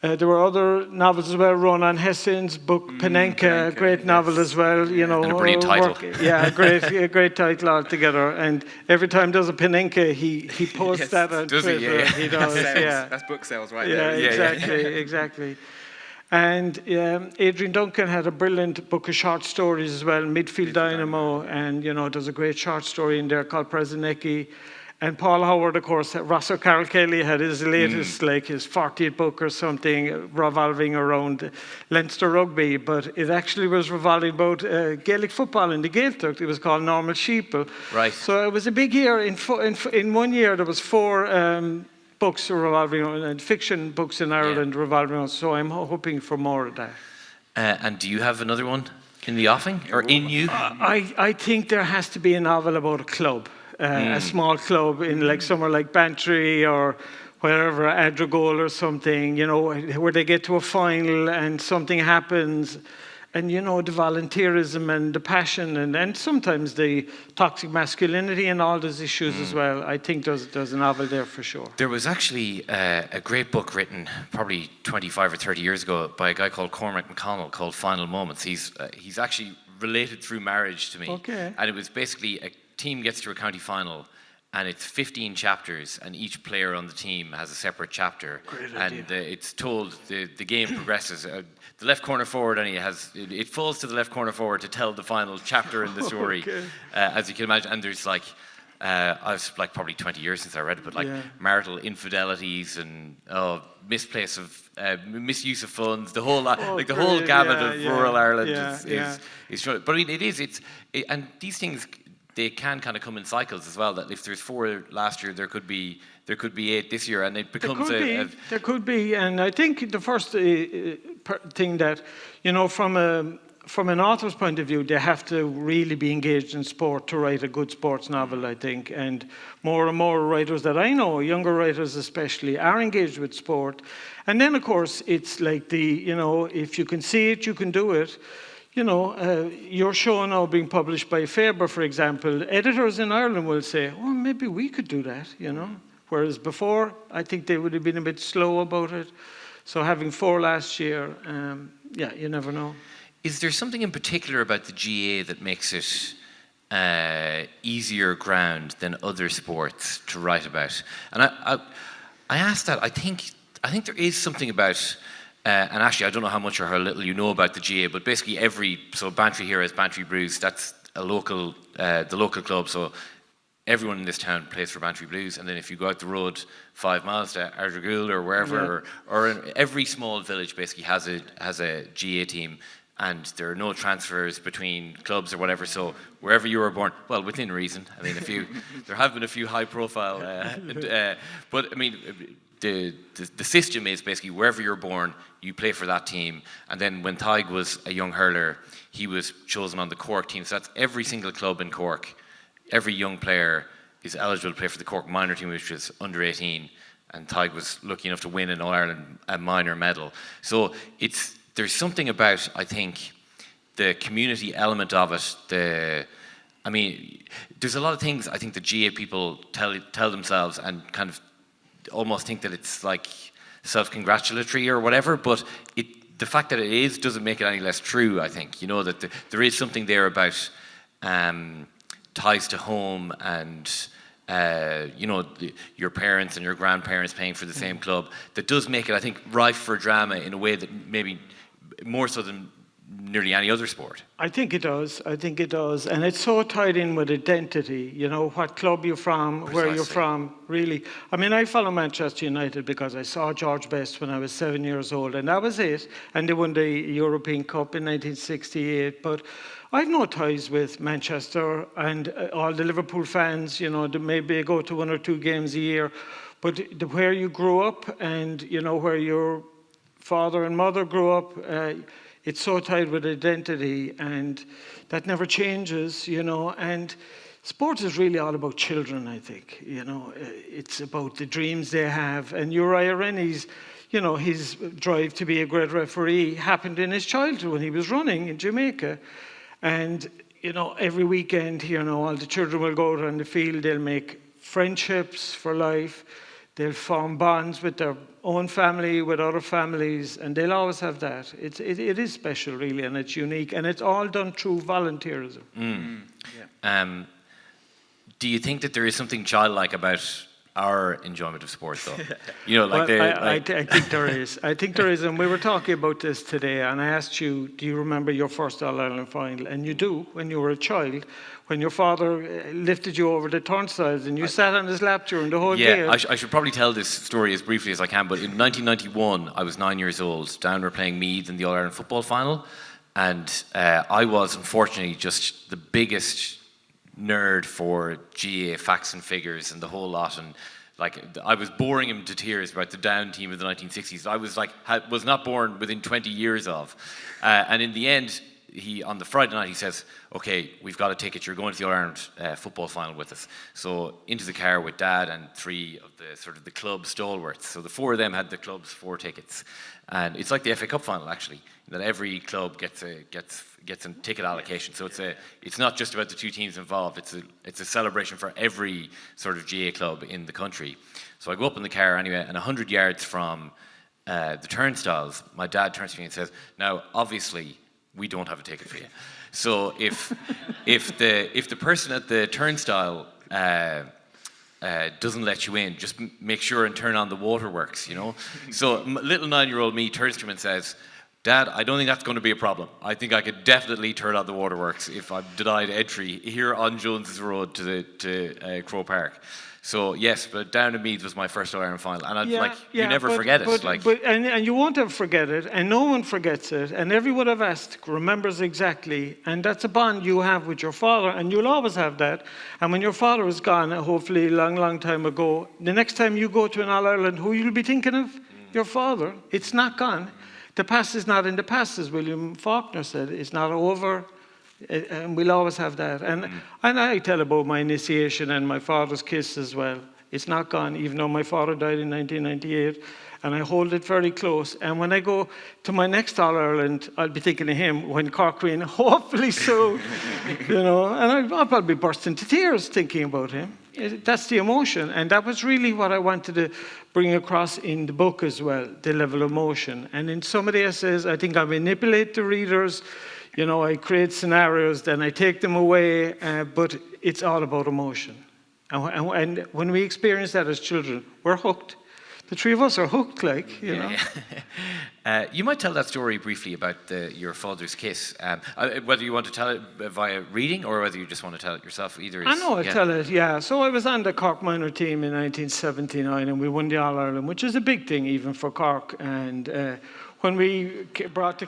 There were other novels as well. Ronan Hessin's book Panenka, a great novel as well. You know, And a brilliant title. Yeah, a great title altogether. And every time there's a Panenka, he posts that on does he? Twitter. Yeah. He does. Yeah. That's book sales right Yeah, there. exactly, exactly. And Adrian Duncan had a brilliant book of short stories as well, Midfield Dynamo, and you know, there's a great short story in there called Presenecki. And Paul Howard, of course, Ross O'Carroll Kelly had his latest, like his 40th book or something, revolving around Leinster rugby, but it actually was revolving about Gaelic football in the Gaeltacht. It was called Normal Sheeple. Right. So it was a big year. In 1 year, there was 4 books revolving around, and fiction books in Ireland revolving around. So I'm hoping for more of that. And do you have another one in the offing or in you? I think there has to be a novel about a club. A small club in like somewhere like Bantry or wherever, Adrigole or something, you know, where they get to a final and something happens, and you know, the volunteerism and the passion and sometimes the toxic masculinity and all those issues as well. I think there's a novel there for sure. There was actually a great book written probably 25 or 30 years ago by a guy called Cormac McConnell called Final Moments. He's actually related through marriage to me. Okay. And it was basically a team gets to a county final and it's 15 chapters and each player on the team has a separate chapter. Great and it's told the game progresses. The left corner forward it falls to the left corner forward to tell the final chapter in the story. Okay. As you can imagine, and there's like I was like probably 20 years since I read it, but like marital infidelities and misuse of funds, the whole lot, like the whole gamut of rural Ireland is but I mean and these things, they can kind of come in cycles as well. That if there's 4 last year, there could be 8 this year, and it becomes there could be, and I think the first thing that, you know, from an author's point of view, they have to really be engaged in sport to write a good sports novel, I think. And more writers that I know, younger writers especially, are engaged with sport. And then, of course, it's like you know, if you can see it, you can do it. You know, your show now being published by Faber, for example, editors in Ireland will say, oh, maybe we could do that, you know. Whereas before, I think they would have been a bit slow about it. So having 4 last year, you never know. Is there something in particular about the GA that makes it easier ground than other sports to write about? And I asked that. I think there is something about. And actually, I don't know how much or how little you know about the GA, but basically Bantry here has Bantry Blues. That's the local club. So everyone in this town plays for Bantry Blues. And then if you go out the road 5 miles to Ardrigul or wherever, or every small village basically has a GA team. And there are no transfers between clubs or whatever. So wherever you were born, well, within reason. I mean, there have been a few high-profile, but I mean. The system is basically wherever you're born, you play for that team. And then when Tadhg was a young hurler, he was chosen on the Cork team. So that's every single club in Cork. Every young player is eligible to play for the Cork minor team, which was under 18. And Tadhg was lucky enough to win an All-Ireland minor medal. So there's something about, I think, the community element of it. I mean, there's a lot of things I think the GA people tell themselves and kind of almost think that it's like self-congratulatory or whatever, but the fact that it is doesn't make it any less true, I think. You know, that there is something there about ties to home and, you know, your parents and your grandparents paying for the same club that does make it, I think, rife for drama in a way that maybe more so than nearly any other sport. I think it does. I think it does. And it's so tied in with identity, you know, what club you're from, where you're Precisely. from, really. I mean, I follow Manchester United because I saw George Best when I was 7 years old, and that was it. And they won the European Cup in 1968. But I've no ties with Manchester, and all the Liverpool fans, you know, they maybe go to 1 or 2 games a year. But where you grew up and, you know, where your father and mother grew up, it's so tied with identity, and that never changes, you know. And sport is really all about children, I think. You know, it's about the dreams they have. And Uriah Rennie's, you know, his drive to be a great referee happened in his childhood when he was running in Jamaica. And, you know, every weekend, you know, all the children will go out on the field, they'll make friendships for life, they'll form bonds with their own family, with other families, and they'll always have that. It is special, really, and it's unique, and it's all done through volunteerism. Yeah. Do you think that there is something childlike about our enjoyment of sport, though? You know, like I think there is. I think there is, and we were talking about this today, and I asked you, do you remember your first All-Ireland final? And you do, when you were a child, when your father lifted you over the turnstiles and you sat on his lap during the whole game. Yeah, I should probably tell this story as briefly as I can, but in 1991, I was 9 years old. Down were playing Meath in the All-Ireland football final, and I was, unfortunately, just the biggest nerd for GA facts and figures and the whole lot, and like I was boring him to tears about the Down team of the 1960s. I was like was not born within 20 years of, and in the end, on the Friday night he says, "Okay, we've got a ticket. You're going to the All-Ireland football final with us." So into the car with Dad and 3 of the sort of the club stalwarts. So the 4 of them had the club's 4 tickets, and it's like the FA Cup final actually, that every club gets a ticket allocation. So it's not just about the 2 teams involved. It's a celebration for every sort of GA club in the country. So I go up in the car anyway, and 100 yards from the turnstiles, my dad turns to me and says, "Now, obviously, we don't have a ticket for you. So if the person at the turnstile doesn't let you in, just make sure and turn on the waterworks, you know." So little 9-year-old me turns to him and says, "Dad, I don't think that's going to be a problem. I think I could definitely turn on the waterworks if I'm denied entry here on Jones's Road to Croke Park." So yes, but Down in Meath was my first All-Ireland final, and you never forget it. And you won't ever forget it, and no one forgets it, and everyone I've asked remembers exactly, and that's a bond you have with your father, and you'll always have that. And when your father is gone, hopefully a long, long time ago, the next time you go to an All-Ireland, who you'll be thinking of? Your father. It's not gone. The past is not in the past, as William Faulkner said. It's not over. And we'll always have that. And I tell about my initiation and my father's kiss as well. It's not gone, even though my father died in 1998. And I hold it very close. And when I go to my next All-Ireland, I'll be thinking of him when Cork win, hopefully soon. You know, and I'll probably burst into tears thinking about him. That's the emotion. And that was really what I wanted to bring across in the book as well, the level of emotion. And in some of the essays, I think I manipulate the readers. You know, I create scenarios, then I take them away, but it's all about emotion. And when we experience that as children, we're hooked. The 3 of us are hooked, like, you know. Yeah. You might tell that story briefly about your father's kiss, whether you want to tell it via reading or whether you just want to tell it yourself. Either is, I know I'll tell it, yeah. So I was on the Cork minor team in 1979, and we won the All-Ireland, which is a big thing even for Cork. And when we brought the...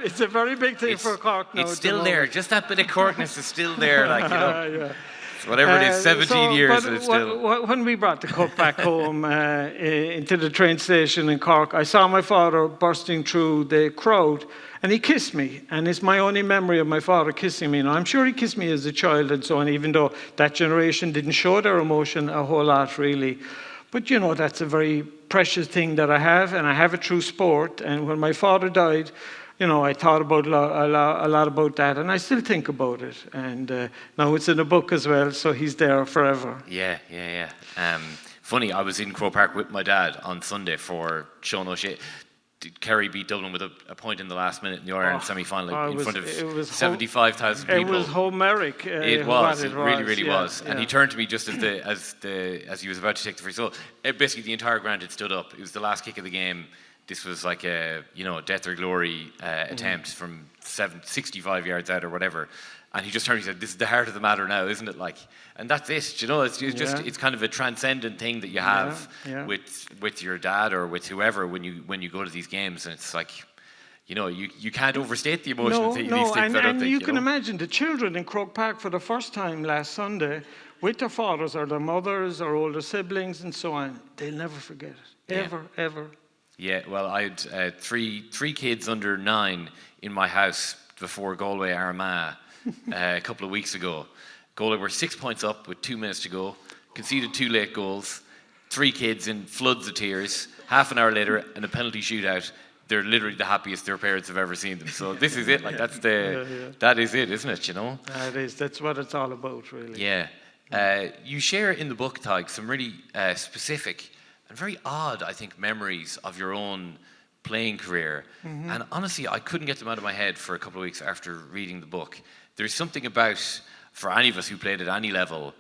it's a very big thing for Cork now. It's still there. Just that bit of Corkness is still there, like, you know. Yeah. Whatever it is, 17 years, it's still... When we brought the cup back home into the train station in Cork, I saw my father bursting through the crowd, and he kissed me. And it's my only memory of my father kissing me. Now, I'm sure he kissed me as a child and so on, even though that generation didn't show their emotion a whole lot, really. But, you know, that's a very precious thing that I have, and I have it through sport. And when my father died, you know, I thought about a lot about that, and I still think about it. And now it's in a book as well, so he's there forever. Yeah. Funny, I was in Croke Park with my dad on Sunday for Sean O'Shea. Kerry beat Dublin with a point in the last minute in the Ireland semi-final in front of 75,000 people. It was Homeric. It really was. And he turned to me just as he was about to take the free. So basically the entire ground had stood up. It was the last kick of the game. this was like a death or glory attempt from 65 yards out or whatever. And he just turned and said, "This is the heart of the matter now, isn't it?" Like, and that's it. It's just it's kind of a transcendent thing that you have with your dad or with whoever when you go to these games, and it's like, you can't overstate the emotions. These things. And you can imagine the children in Croke Park for the first time last Sunday with their fathers or their mothers or older siblings and so on. They'll never forget it, ever. Yeah, well, I had three kids under 9 in my house before Galway Armagh a couple of weeks ago. Galway were 6 points up with 2 minutes to go, conceded 2 late goals, 3 kids in floods of tears. Half an hour later, and a penalty shootout. They're literally the happiest their parents have ever seen them. So this is it. Like that is it, isn't it? That is. That's what it's all about, really. Yeah. You share in the book, Tadhg, some really specific and very odd, I think, memories of your own playing career. Mm-hmm. And honestly, I couldn't get them out of my head for a couple of weeks after reading the book. There's something about, for any of us who played at any level,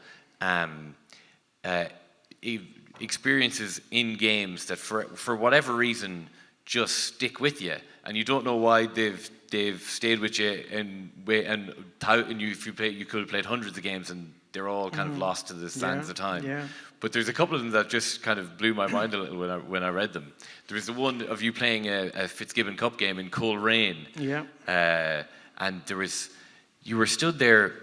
experiences in games that for whatever reason just stick with you, and you don't know why they've stayed with you, and if you could have played hundreds of games and they're all kind of lost to the sands of time. Yeah. But there's a couple of them that just kind of blew my mind a little when I read them. There was the one of you playing a Fitzgibbon Cup game in Coleraine. Yeah. And you were stood there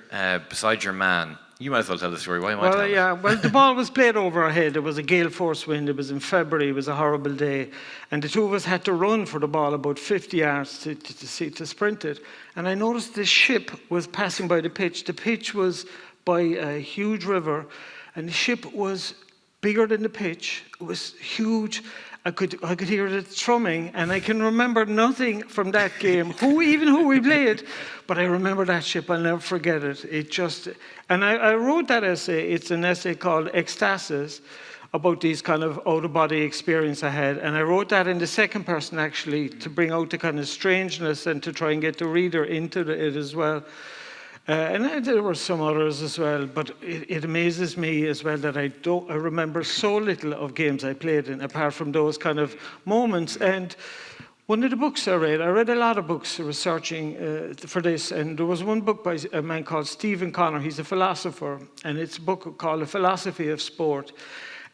beside your man. You might as well tell the story. Why am I telling it? Well, the ball was played over our head. There was a gale force wind. It was in February. It was a horrible day. And the two of us had to run for the ball about 50 yards to sprint it. And I noticed this ship was passing by the pitch. The pitch was by a huge river, and the ship was bigger than the pitch. It was huge. I could hear the thrumming, and I can remember nothing from that game, who we played, but I remember that ship. I'll never forget it. And I wrote that essay. It's an essay called Ecstasis, about these kind of out-of-body experience I had. And I wrote that in the second person, actually, to bring out the kind of strangeness and to try and get the reader into it as well. And there were some others as well, but it amazes me as well that I remember so little of games I played in, apart from those kind of moments. And one of the books I read a lot of books researching for this, and there was one book by a man called Stephen Connor. He's a philosopher, and it's a book called A Philosophy of Sport.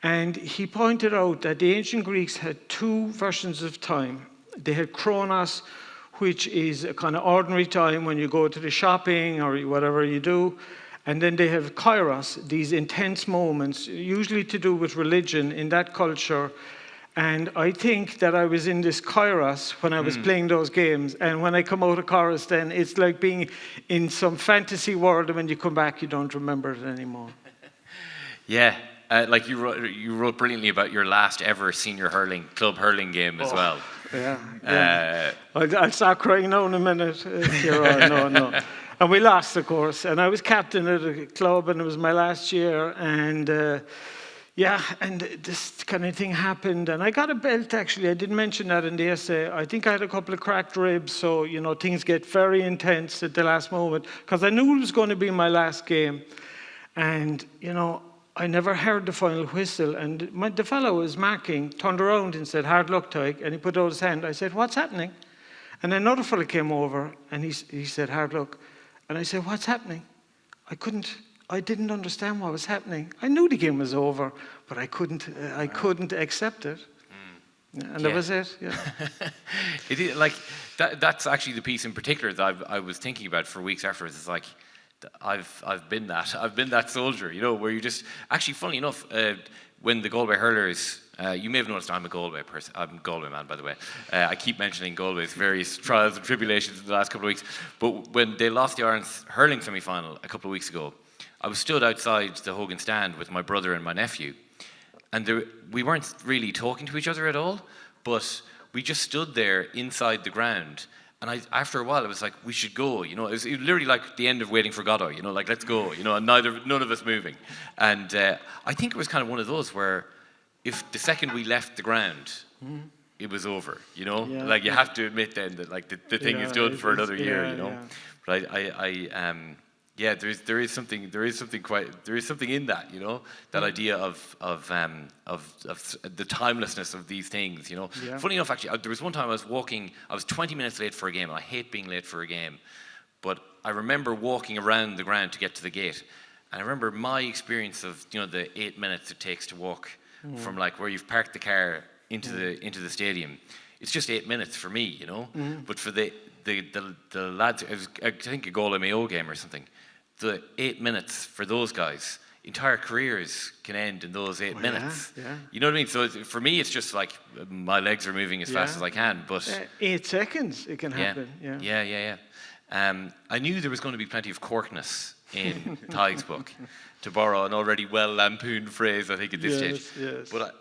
And he pointed out that the ancient Greeks had 2 versions of time. They had Chronos, which is a kind of ordinary time when you go to the shopping or whatever you do. And then they have Kairos, these intense moments, usually to do with religion in that culture. And I think that I was in this Kairos when I was playing those games. And when I come out of Kairos, then it's like being in some fantasy world, and when you come back, you don't remember it anymore. Yeah. Like you wrote brilliantly about your last ever senior club hurling game as well. Yeah. I'll start crying now in a minute. No. And we lost, of course. And I was captain of the club, and it was my last year. And and this kind of thing happened. And I got a belt, actually. I didn't mention that in the essay. I think I had a couple of cracked ribs. So, things get very intense at the last moment, because I knew it was going to be my last game. And, I never heard the final whistle, and the fellow who was marking turned around and said, "Hard luck, Tadhg," and he put out his hand. I said, "What's happening?" And another fellow came over, and he said, "Hard luck." And I said, "What's happening?" I didn't understand what was happening. I knew the game was over, but I couldn't accept it. And that was it. Yeah. It is, like that's actually the piece in particular that I was thinking about for weeks afterwards. It's like, I've been that soldier, where you just, actually, funnily enough, when the Galway hurlers, you may have noticed I'm a Galway person. I'm a Galway man, by the way. I keep mentioning Galway's various trials and tribulations in the last couple of weeks. But when they lost the Ireland's hurling semi-final a couple of weeks ago, I was stood outside the Hogan stand with my brother and my nephew, and we weren't really talking to each other at all, but we just stood there inside the ground. And after a while, I was like, we should go, It was literally like the end of Waiting for Godot, like, let's go, and none of us moving. And I think it was kind of one of those where if the second we left the ground, it was over, Like, you have to admit then that, like, the thing is done for another year, But Yeah, there is something in that, that idea of the timelessness of these things, Yeah. Funny enough, actually, there was one time I was 20 minutes late for a game, and I hate being late for a game, but I remember walking around the ground to get to the gate, and I remember my experience of, the 8 minutes it takes to walk from like where you've parked the car into the stadium. It's just 8 minutes for me, but for the lads, it was, I think, a goal MAO game or something. The 8 minutes for those guys, entire careers can end in those 8 minutes. Yeah. You know what I mean? So for me, it's just like my legs are moving as fast as I can. But 8 seconds, it can happen. Yeah. I knew there was going to be plenty of Corkness in Tadhg's book, to borrow an already well lampooned phrase, I think, at this stage. Yes. But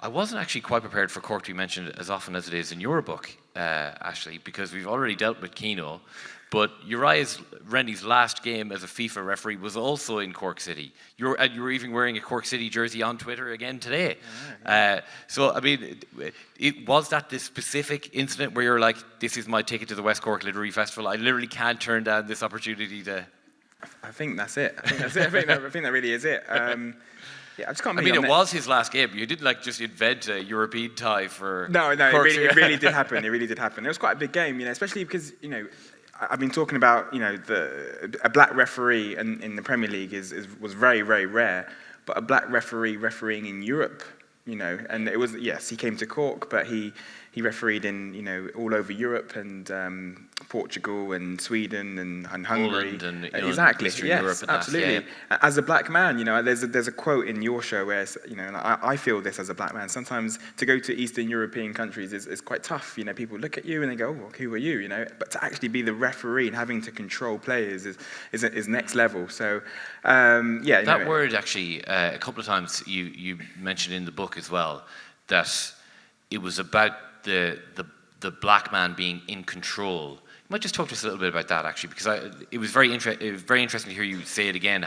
I wasn't actually quite prepared for Cork to be mentioned as often as it is in your book, Ashley, because we've already dealt with Keno. But Uriah Rennie's last game as a FIFA referee was also in Cork City. You were even wearing a Cork City jersey on Twitter again today. So, I mean, was that this specific incident where you're like, this is my ticket to the West Cork Literary Festival? I literally can't turn down this opportunity to... I think that's it. I think that really is it. Yeah, I just can't. I mean, it was his last game. You didn't just invent a European tie for. No, it really did happen. It really did happen. It was quite a big game, especially because I've been talking about a black referee in the Premier League was very, very rare, but a black referee refereeing in Europe, and it was, yes, he came to Cork, but he refereed in all over Europe and Portugal and Sweden and Hungary. Poland and exactly, Eastern yes, Europe and absolutely. That, yeah. As a black man, there's a quote in your show where and I feel this as a black man. Sometimes to go to Eastern European countries is quite tough. People look at you and they go, "Oh, well, who are you?" But to actually be the referee and having to control players is next level. So that word actually a couple of times you mentioned in the book as well, that it was about the black man being in control. You might just talk to us a little bit about that, actually, because it was very interesting to hear you say it again,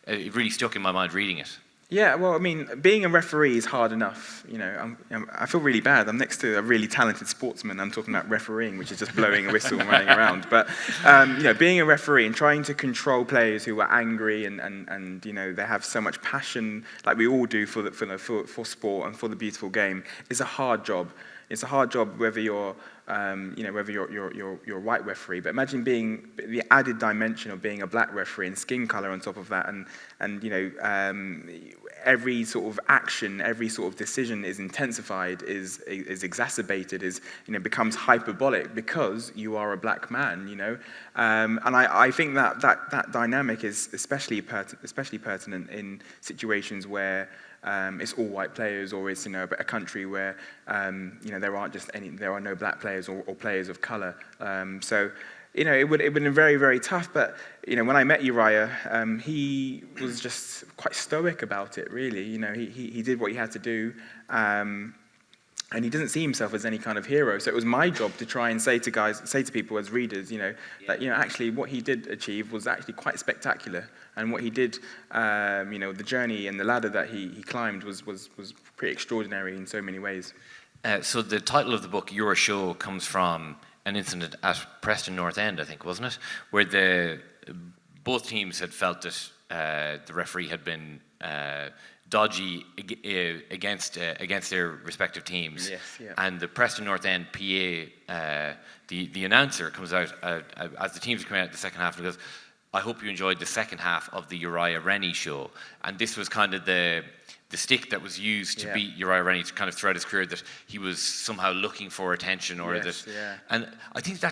it really stuck in my mind reading it. Yeah, well, I mean, being a referee is hard enough. I feel really bad. I'm next to a really talented sportsman. I'm talking about refereeing, which is just blowing a whistle and running around. But being a referee and trying to control players who are angry and they have so much passion, like we all do for sport and for the beautiful game, is a hard job. It's a hard job whether you're whether you're a white referee, but imagine being the added dimension of being a black referee and skin color on top of that, and every sort of action, every sort of decision is intensified, is exacerbated, becomes hyperbolic because you are a black man, and I think that dynamic is especially pertinent in situations where it's all white players, or it's a country where there are no black players or players of color. So it would have been very, very tough. But when I met Uriah, he was just quite stoic about it. Really, he did what he had to do. And he doesn't see himself as any kind of hero. So it was my job to try and say to people as readers, that actually what he did achieve was actually quite spectacular, and what he did, the journey and the ladder that he climbed was pretty extraordinary in so many ways. So the title of the book, Your Show, comes from an incident at Preston North End, I think, wasn't it, where both teams had felt that the referee had been dodgy against their respective teams. Yes, yeah. And the Preston North End PA, the announcer comes out as the teams are coming out the second half and goes, "I hope you enjoyed the second half of the Uriah Rennie show." And this was kind of the stick that was used to beat Uriah Rennie to kind of throughout his career, that he was somehow looking for attention, or and I think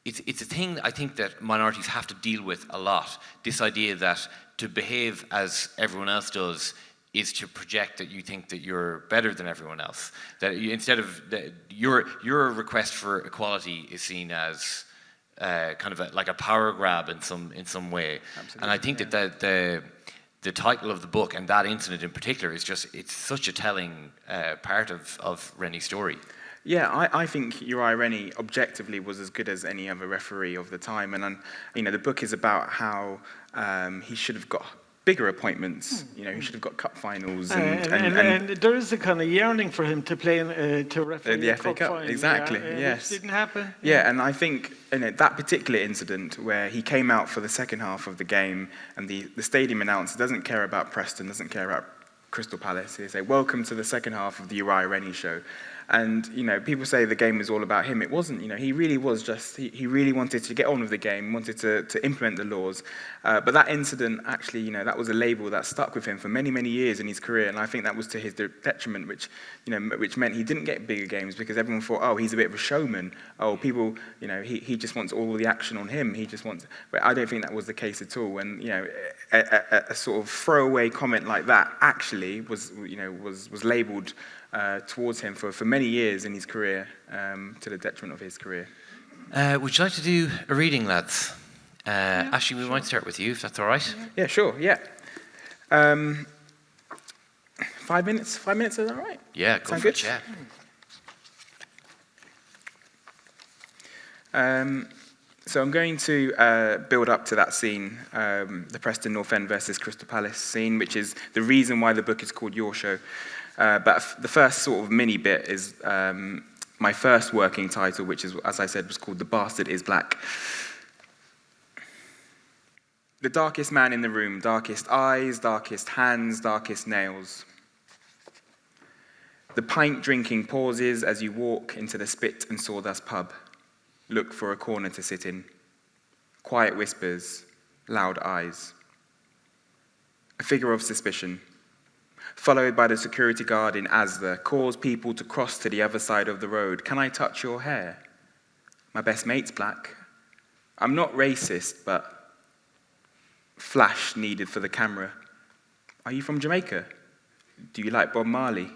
it's a thing I think that minorities have to deal with a lot. This idea that to behave as everyone else does is to project that you think that you're better than everyone else. That instead of your request for equality is seen as kind of like a power grab in some way. Absolutely, and I think that the title of the book and that incident in particular it's such a telling part of Rennie's story. Yeah, I think Uriah Rennie objectively was as good as any other referee of the time, and the book is about how he should have got bigger appointments. He should have got cup finals and there is a kind of yearning for him to play to referee the FA cup Cup. final, Exactly. Yes. Which didn't happen. Yeah, and I think that particular incident where he came out for the second half of the game and the stadium announcer doesn't care about Preston, doesn't care about Crystal Palace. They say, "Welcome to the second half of the Uriah Rennie show." And, people say the game was all about him. It wasn't, he really was just, he really wanted to get on with the game, wanted to implement the laws. But that incident, actually, that was a label that stuck with him for many, many years in his career. And I think that was to his detriment, which meant he didn't get bigger games because everyone thought, oh, he's a bit of a showman. Oh, people, he just wants all the action on him. He just wants, but I don't think that was the case at all. And, a sort of throwaway comment like that actually was labeled towards him for many years in his career, to the detriment of his career. Would you like to do a reading, lads? Ashley, we might start with you, if that's all right. Yeah, sure, yeah. 5 minutes? 5 minutes, is that all right? Yeah, go Sound for good? it, yeah. So I'm going to build up to that scene, the Preston North End versus Crystal Palace scene, which is the reason why the book is called Your Show. But the first sort of mini bit is my first working title, which is, as I said, was called The Bastard is Black. The darkest man in the room, darkest eyes, darkest hands, darkest nails. The pint-drinking pauses as you walk into the spit and sawdust pub. Look for a corner to sit in. Quiet whispers, loud eyes. A figure of suspicion, followed by the security guard in Asda, calls people to cross to the other side of the road. Can I touch your hair? My best mate's black. I'm not racist, but flash needed for the camera. Are you from Jamaica? Do you like Bob Marley?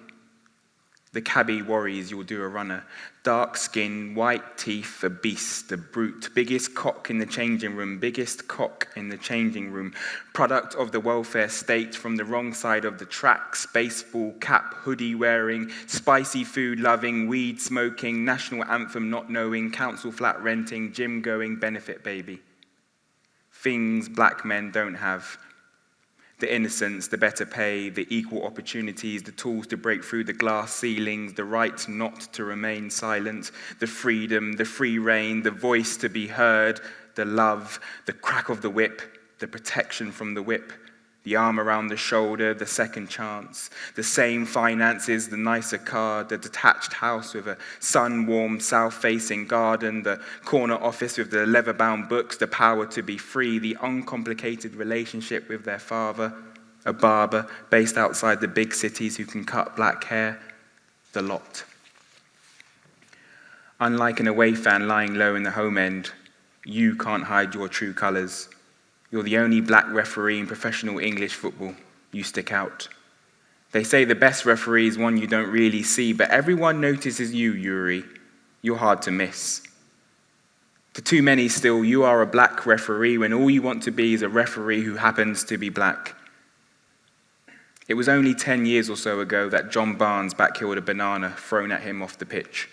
The cabbie worries you'll do a runner. Dark skin, white teeth, a beast, a brute. Biggest cock in the changing room, biggest cock in the changing room. Product of the welfare state from the wrong side of the tracks. Baseball cap, hoodie wearing, spicy food loving, weed smoking, national anthem not knowing, council flat renting, gym going, benefit baby. Things black men don't have. The innocence, the better pay, the equal opportunities, the tools to break through the glass ceilings, the right not to remain silent, the freedom, the free reign, the voice to be heard, the love, the crack of the whip, the protection from the whip, the arm around the shoulder, the second chance, the same finances, the nicer car, the detached house with a sun-warmed south-facing garden, the corner office with the leather-bound books, the power to be free, the uncomplicated relationship with their father, a barber based outside the big cities who can cut black hair, the lot. Unlike an away fan lying low in the home end, you can't hide your true colours. You're the only black referee in professional English football. You stick out. They say the best referee is one you don't really see, but everyone notices you, Yuri. You're hard to miss. To too many still, you are a black referee when all you want to be is a referee who happens to be black. It was only 10 years or so ago that John Barnes backhilled a banana thrown at him off the pitch.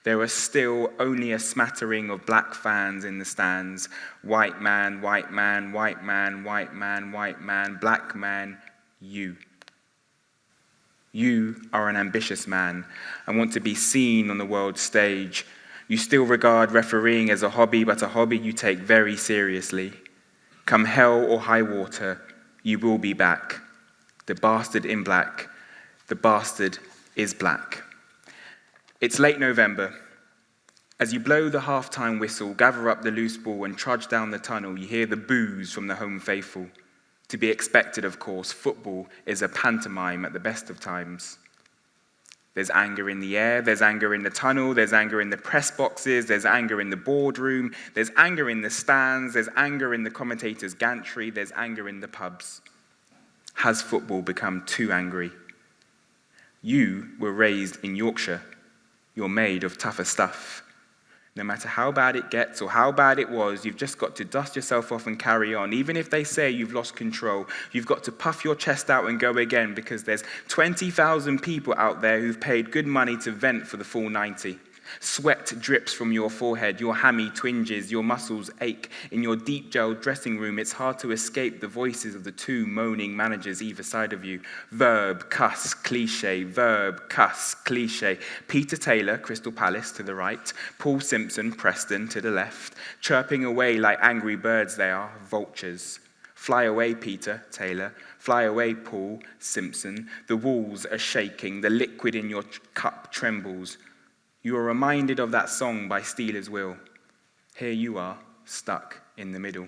There are still only a smattering of black fans in the stands. White man, white man, white man, white man, white man, black man, you. You are an ambitious man and want to be seen on the world stage. You still regard refereeing as a hobby, but a hobby you take very seriously. Come hell or high water, you will be back. The bastard in black. The bastard is black. It's late November. As you blow the half-time whistle, gather up the loose ball and trudge down the tunnel, you hear the boos from the home faithful. To be expected, of course, football is a pantomime at the best of times. There's anger in the air, there's anger in the tunnel, there's anger in the press boxes, there's anger in the boardroom, there's anger in the stands, there's anger in the commentator's gantry, there's anger in the pubs. Has football become too angry? You were raised in Yorkshire. You're made of tougher stuff. No matter how bad it gets or how bad it was, you've just got to dust yourself off and carry on. Even if they say you've lost control, you've got to puff your chest out and go again because there's 20,000 people out there who've paid good money to vent for the full 90. Sweat drips from your forehead, your hammy twinges, your muscles ache. In your deep gel dressing room, it's hard to escape the voices of the two moaning managers either side of you. Verb, cuss, cliche, verb, cuss, cliche. Peter Taylor, Crystal Palace, to the right. Paul Simpson, Preston, to the left. Chirping away like angry birds they are, vultures. Fly away, Peter Taylor. Fly away, Paul Simpson. The walls are shaking. The liquid in your cup trembles. You are reminded of that song by Steelers Will. Here you are, stuck in the middle.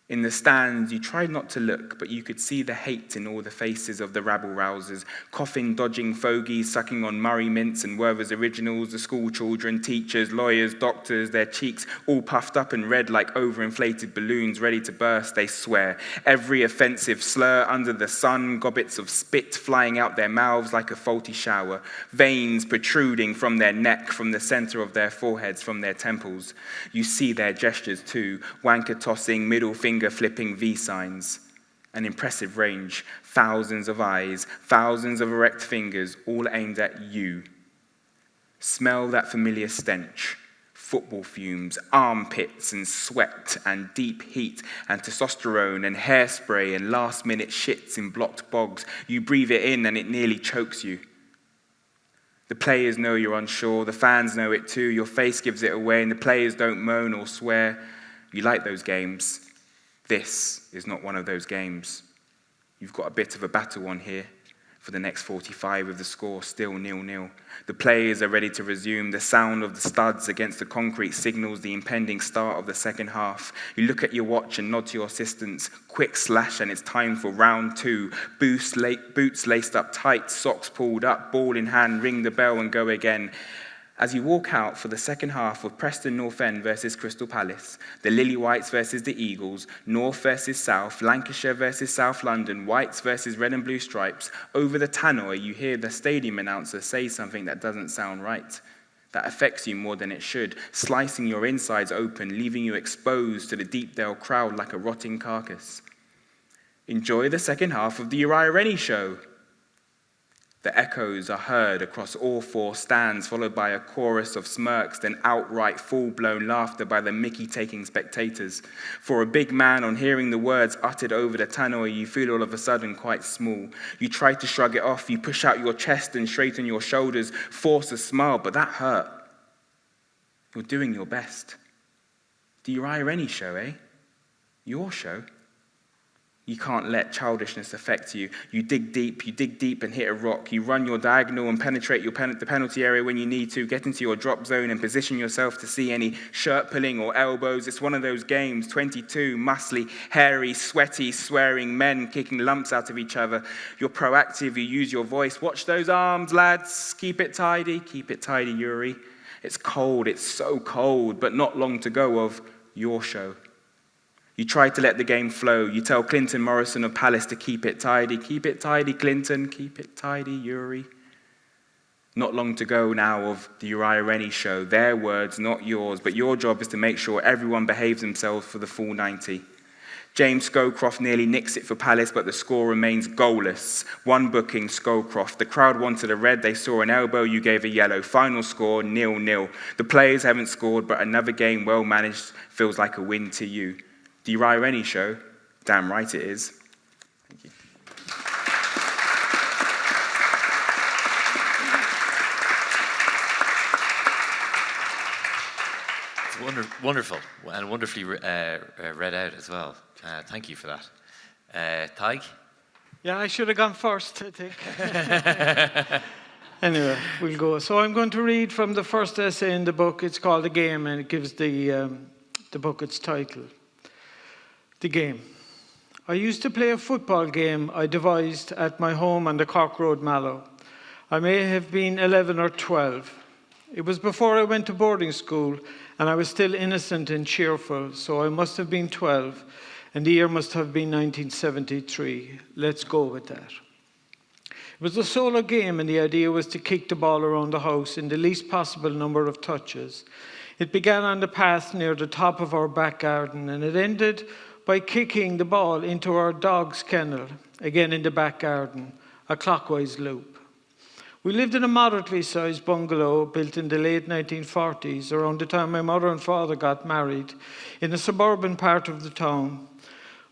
In the stands, you tried not to look, but you could see the hate in all the faces of the rabble-rousers, coughing, dodging fogies, sucking on Murray Mints and Werther's Originals, the school children, teachers, lawyers, doctors, their cheeks all puffed up and red like overinflated balloons ready to burst, they swear. Every offensive slur under the sun, gobbets of spit flying out their mouths like a faulty shower, veins protruding from their neck, from the center of their foreheads, from their temples. You see their gestures too, wanker tossing, middle finger flipping V signs, an impressive range, thousands of eyes, thousands of erect fingers, all aimed at you. Smell that familiar stench, football fumes, armpits and sweat and deep heat and testosterone and hairspray and last-minute shits in blocked bogs. You breathe it in and it nearly chokes you. The players know you're unsure, the fans know it too, your face gives it away and the players don't moan or swear. You like those games. This is not one of those games. You've got a bit of a battle on here for the next 45 with the score still 0-0. The players are ready to resume. The sound of the studs against the concrete signals the impending start of the second half. You look at your watch and nod to your assistants. Quick slash and it's time for round 2. Boots laced up tight, socks pulled up, ball in hand, ring the bell and go again. As you walk out for the second half of Preston North End versus Crystal Palace, the Lily Whites versus the Eagles, North versus South, Lancashire versus South London, Whites versus Red and Blue Stripes, over the tannoy you hear the stadium announcer say something that doesn't sound right, that affects you more than it should, slicing your insides open, leaving you exposed to the Deepdale crowd like a rotting carcass. Enjoy the second half of the Uriah Rennie show. The echoes are heard across all 4 stands, followed by a chorus of smirks, then outright full-blown laughter by the mickey-taking spectators. For a big man, on hearing the words uttered over the tannoy, you feel all of a sudden quite small. You try to shrug it off, you push out your chest and straighten your shoulders, force a smile, but that hurt. You're doing your best. The Uriah Rennie show, eh? Your show. You can't let childishness affect you. You dig deep and hit a rock. You run your diagonal and penetrate the penalty area when you need to, get into your drop zone and position yourself to see any shirt pulling or elbows. It's one of those games, 22, muscly, hairy, sweaty, swearing men kicking lumps out of each other. You're proactive, you use your voice. Watch those arms, lads. Keep it tidy, Yuri. It's cold, it's so cold, but not long to go of your show. You try to let the game flow. You tell Clinton Morrison of Palace to keep it tidy, Clinton, keep it tidy, Yuri. Not long to go now of the Uriah Rennie show. Their words, not yours, but your job is to make sure everyone behaves themselves for the full 90. James Scowcroft nearly nicks it for Palace, but the score remains goalless. 1 booking, Scowcroft. The crowd wanted a red, they saw an elbow, you gave a yellow. Final score, 0-0. The players haven't scored, but another game well managed feels like a win to you. The Uriah Rennie show, damn right it is. Thank you. It's wonderful and wonderfully read out as well. Thank you for that. Tadhg? Yeah, I should have gone first, I think. Anyway, we'll go. So I'm going to read from the first essay in the book. It's called The Game, and it gives the book its title. The Game. I used to play a football game I devised at my home on the Cork Road, Mallow. I may have been 11 or 12. It was before I went to boarding school, and I was still innocent and cheerful, so I must have been 12, and the year must have been 1973. Let's go with that. It was a solo game, and the idea was to kick the ball around the house in the least possible number of touches. It began on the path near the top of our back garden, and it ended by kicking the ball into our dog's kennel, again in the back garden, a clockwise loop. We lived in a moderately sized bungalow built in the late 1940s, around the time my mother and father got married, in a suburban part of the town.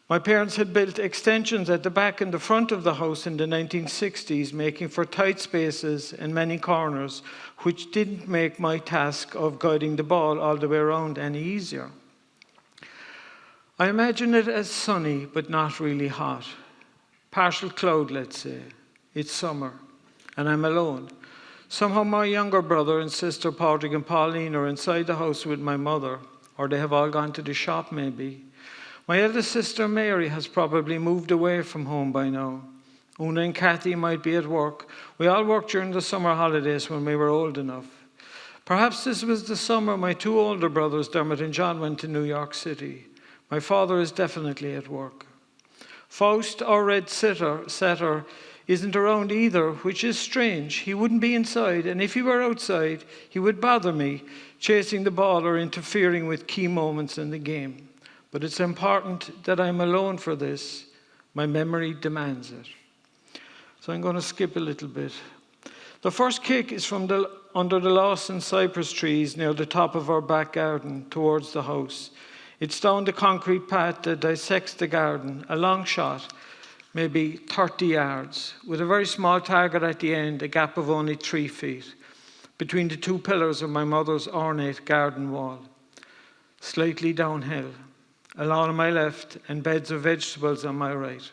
My parents had built extensions at the back and the front of the house in the 1960s, making for tight spaces and many corners, which didn't make my task of guiding the ball all the way around any easier. I imagine it as sunny, but not really hot. Partial cloud, let's say. It's summer, and I'm alone. Somehow my younger brother and sister, Tadhg and Pauline, are inside the house with my mother, or they have all gone to the shop maybe. My eldest sister, Mary, has probably moved away from home by now. Una and Kathy might be at work. We all worked during the summer holidays when we were old enough. Perhaps this was the summer my two older brothers, Dermot and John, went to New York City. My father is definitely at work. Faust, our red setter, isn't around either, which is strange. He wouldn't be inside, and if he were outside, he would bother me, chasing the ball or interfering with key moments in the game. But it's important that I'm alone for this. My memory demands it. So I'm going to skip a little bit. The first kick is from under the Lawson cypress trees near the top of our back garden towards the house. It's down the concrete path that dissects the garden, a long shot, maybe 30 yards, with a very small target at the end, a gap of only 3 feet, between the two pillars of my mother's ornate garden wall. Slightly downhill, a lawn on my left and beds of vegetables on my right.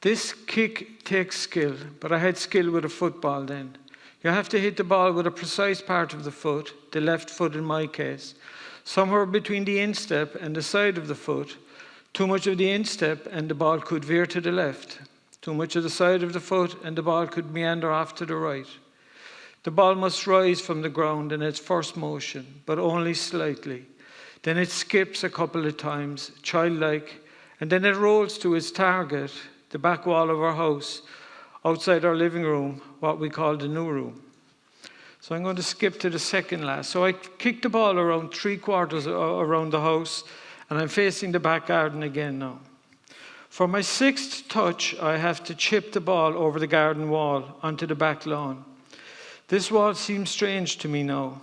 This kick takes skill, but I had skill with a football then. You have to hit the ball with a precise part of the foot, the left foot in my case, somewhere between the instep and the side of the foot. Too much of the instep and the ball could veer to the left. Too much of the side of the foot and the ball could meander off to the right. The ball must rise from the ground in its first motion, but only slightly. Then it skips a couple of times, childlike, and then it rolls to its target, the back wall of our house, outside our living room, what we call the new room. So I'm going to skip to the second last. So I kicked the ball around 3/4 around the house, and I'm facing the back garden again now. For my 6th touch, I have to chip the ball over the garden wall onto the back lawn. This wall seems strange to me now.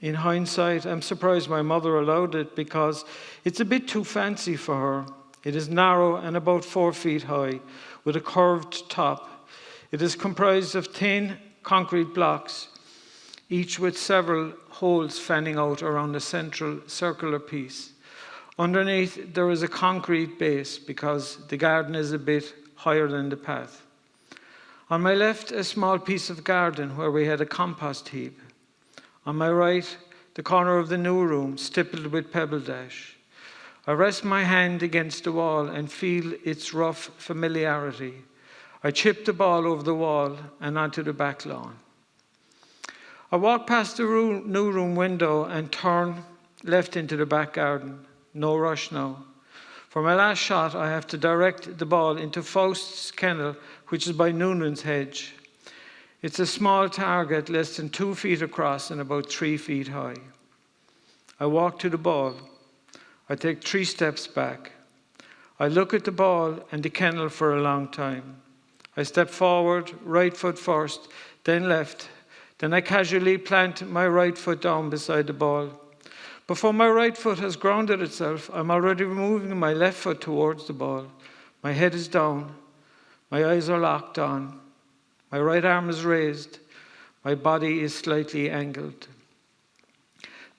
In hindsight, I'm surprised my mother allowed it because it's a bit too fancy for her. It is narrow and about 4 feet high, with a curved top. It is comprised of thin concrete blocks, each with several holes fanning out around a central circular piece. Underneath, there is a concrete base because the garden is a bit higher than the path. On my left, a small piece of garden where we had a compost heap. On my right, the corner of the new room, stippled with pebble dash. I rest my hand against the wall and feel its rough familiarity. I chip the ball over the wall and onto the back lawn. I walk past the new room window and turn left into the back garden. No rush now. For my last shot, I have to direct the ball into Faust's kennel, which is by Noonan's hedge. It's a small target, less than 2 feet across and about 3 feet high. I walk to the ball. I take 3 steps back. I look at the ball and the kennel for a long time. I step forward, right foot first, then left. Then I casually plant my right foot down beside the ball. Before my right foot has grounded itself, I'm already moving my left foot towards the ball. My head is down. My eyes are locked on. My right arm is raised. My body is slightly angled.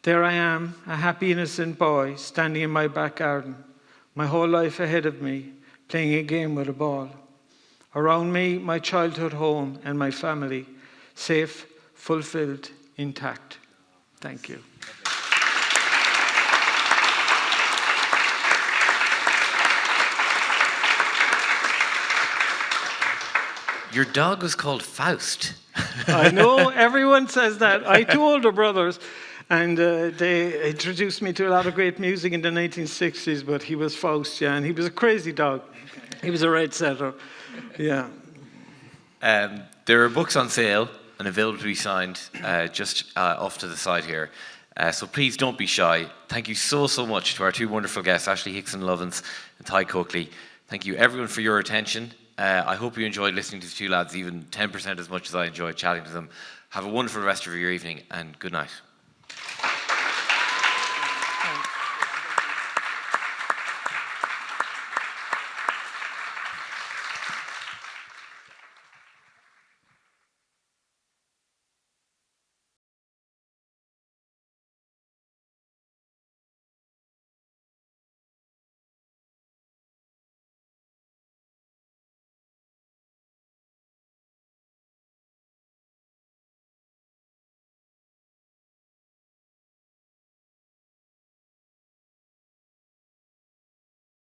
There I am, a happy, innocent boy, standing in my back garden, my whole life ahead of me, playing a game with a ball. Around me, my childhood home and my family, safe, fulfilled, intact. Thank you. Your dog was called Faust. I know, everyone says that. I had 2 older brothers, and they introduced me to a lot of great music in the 1960s, but he was Faust, yeah, and he was a crazy dog. He was a red setter, yeah. There are books on sale and available to be signed just off to the side here. So please don't be shy. Thank you so much to our 2 wonderful guests, Ashley Hickson-Lovence and Tadhg Coakley. Thank you everyone for your attention. I hope you enjoyed listening to the two lads even 10% as much as I enjoyed chatting to them. Have a wonderful rest of your evening, and good night.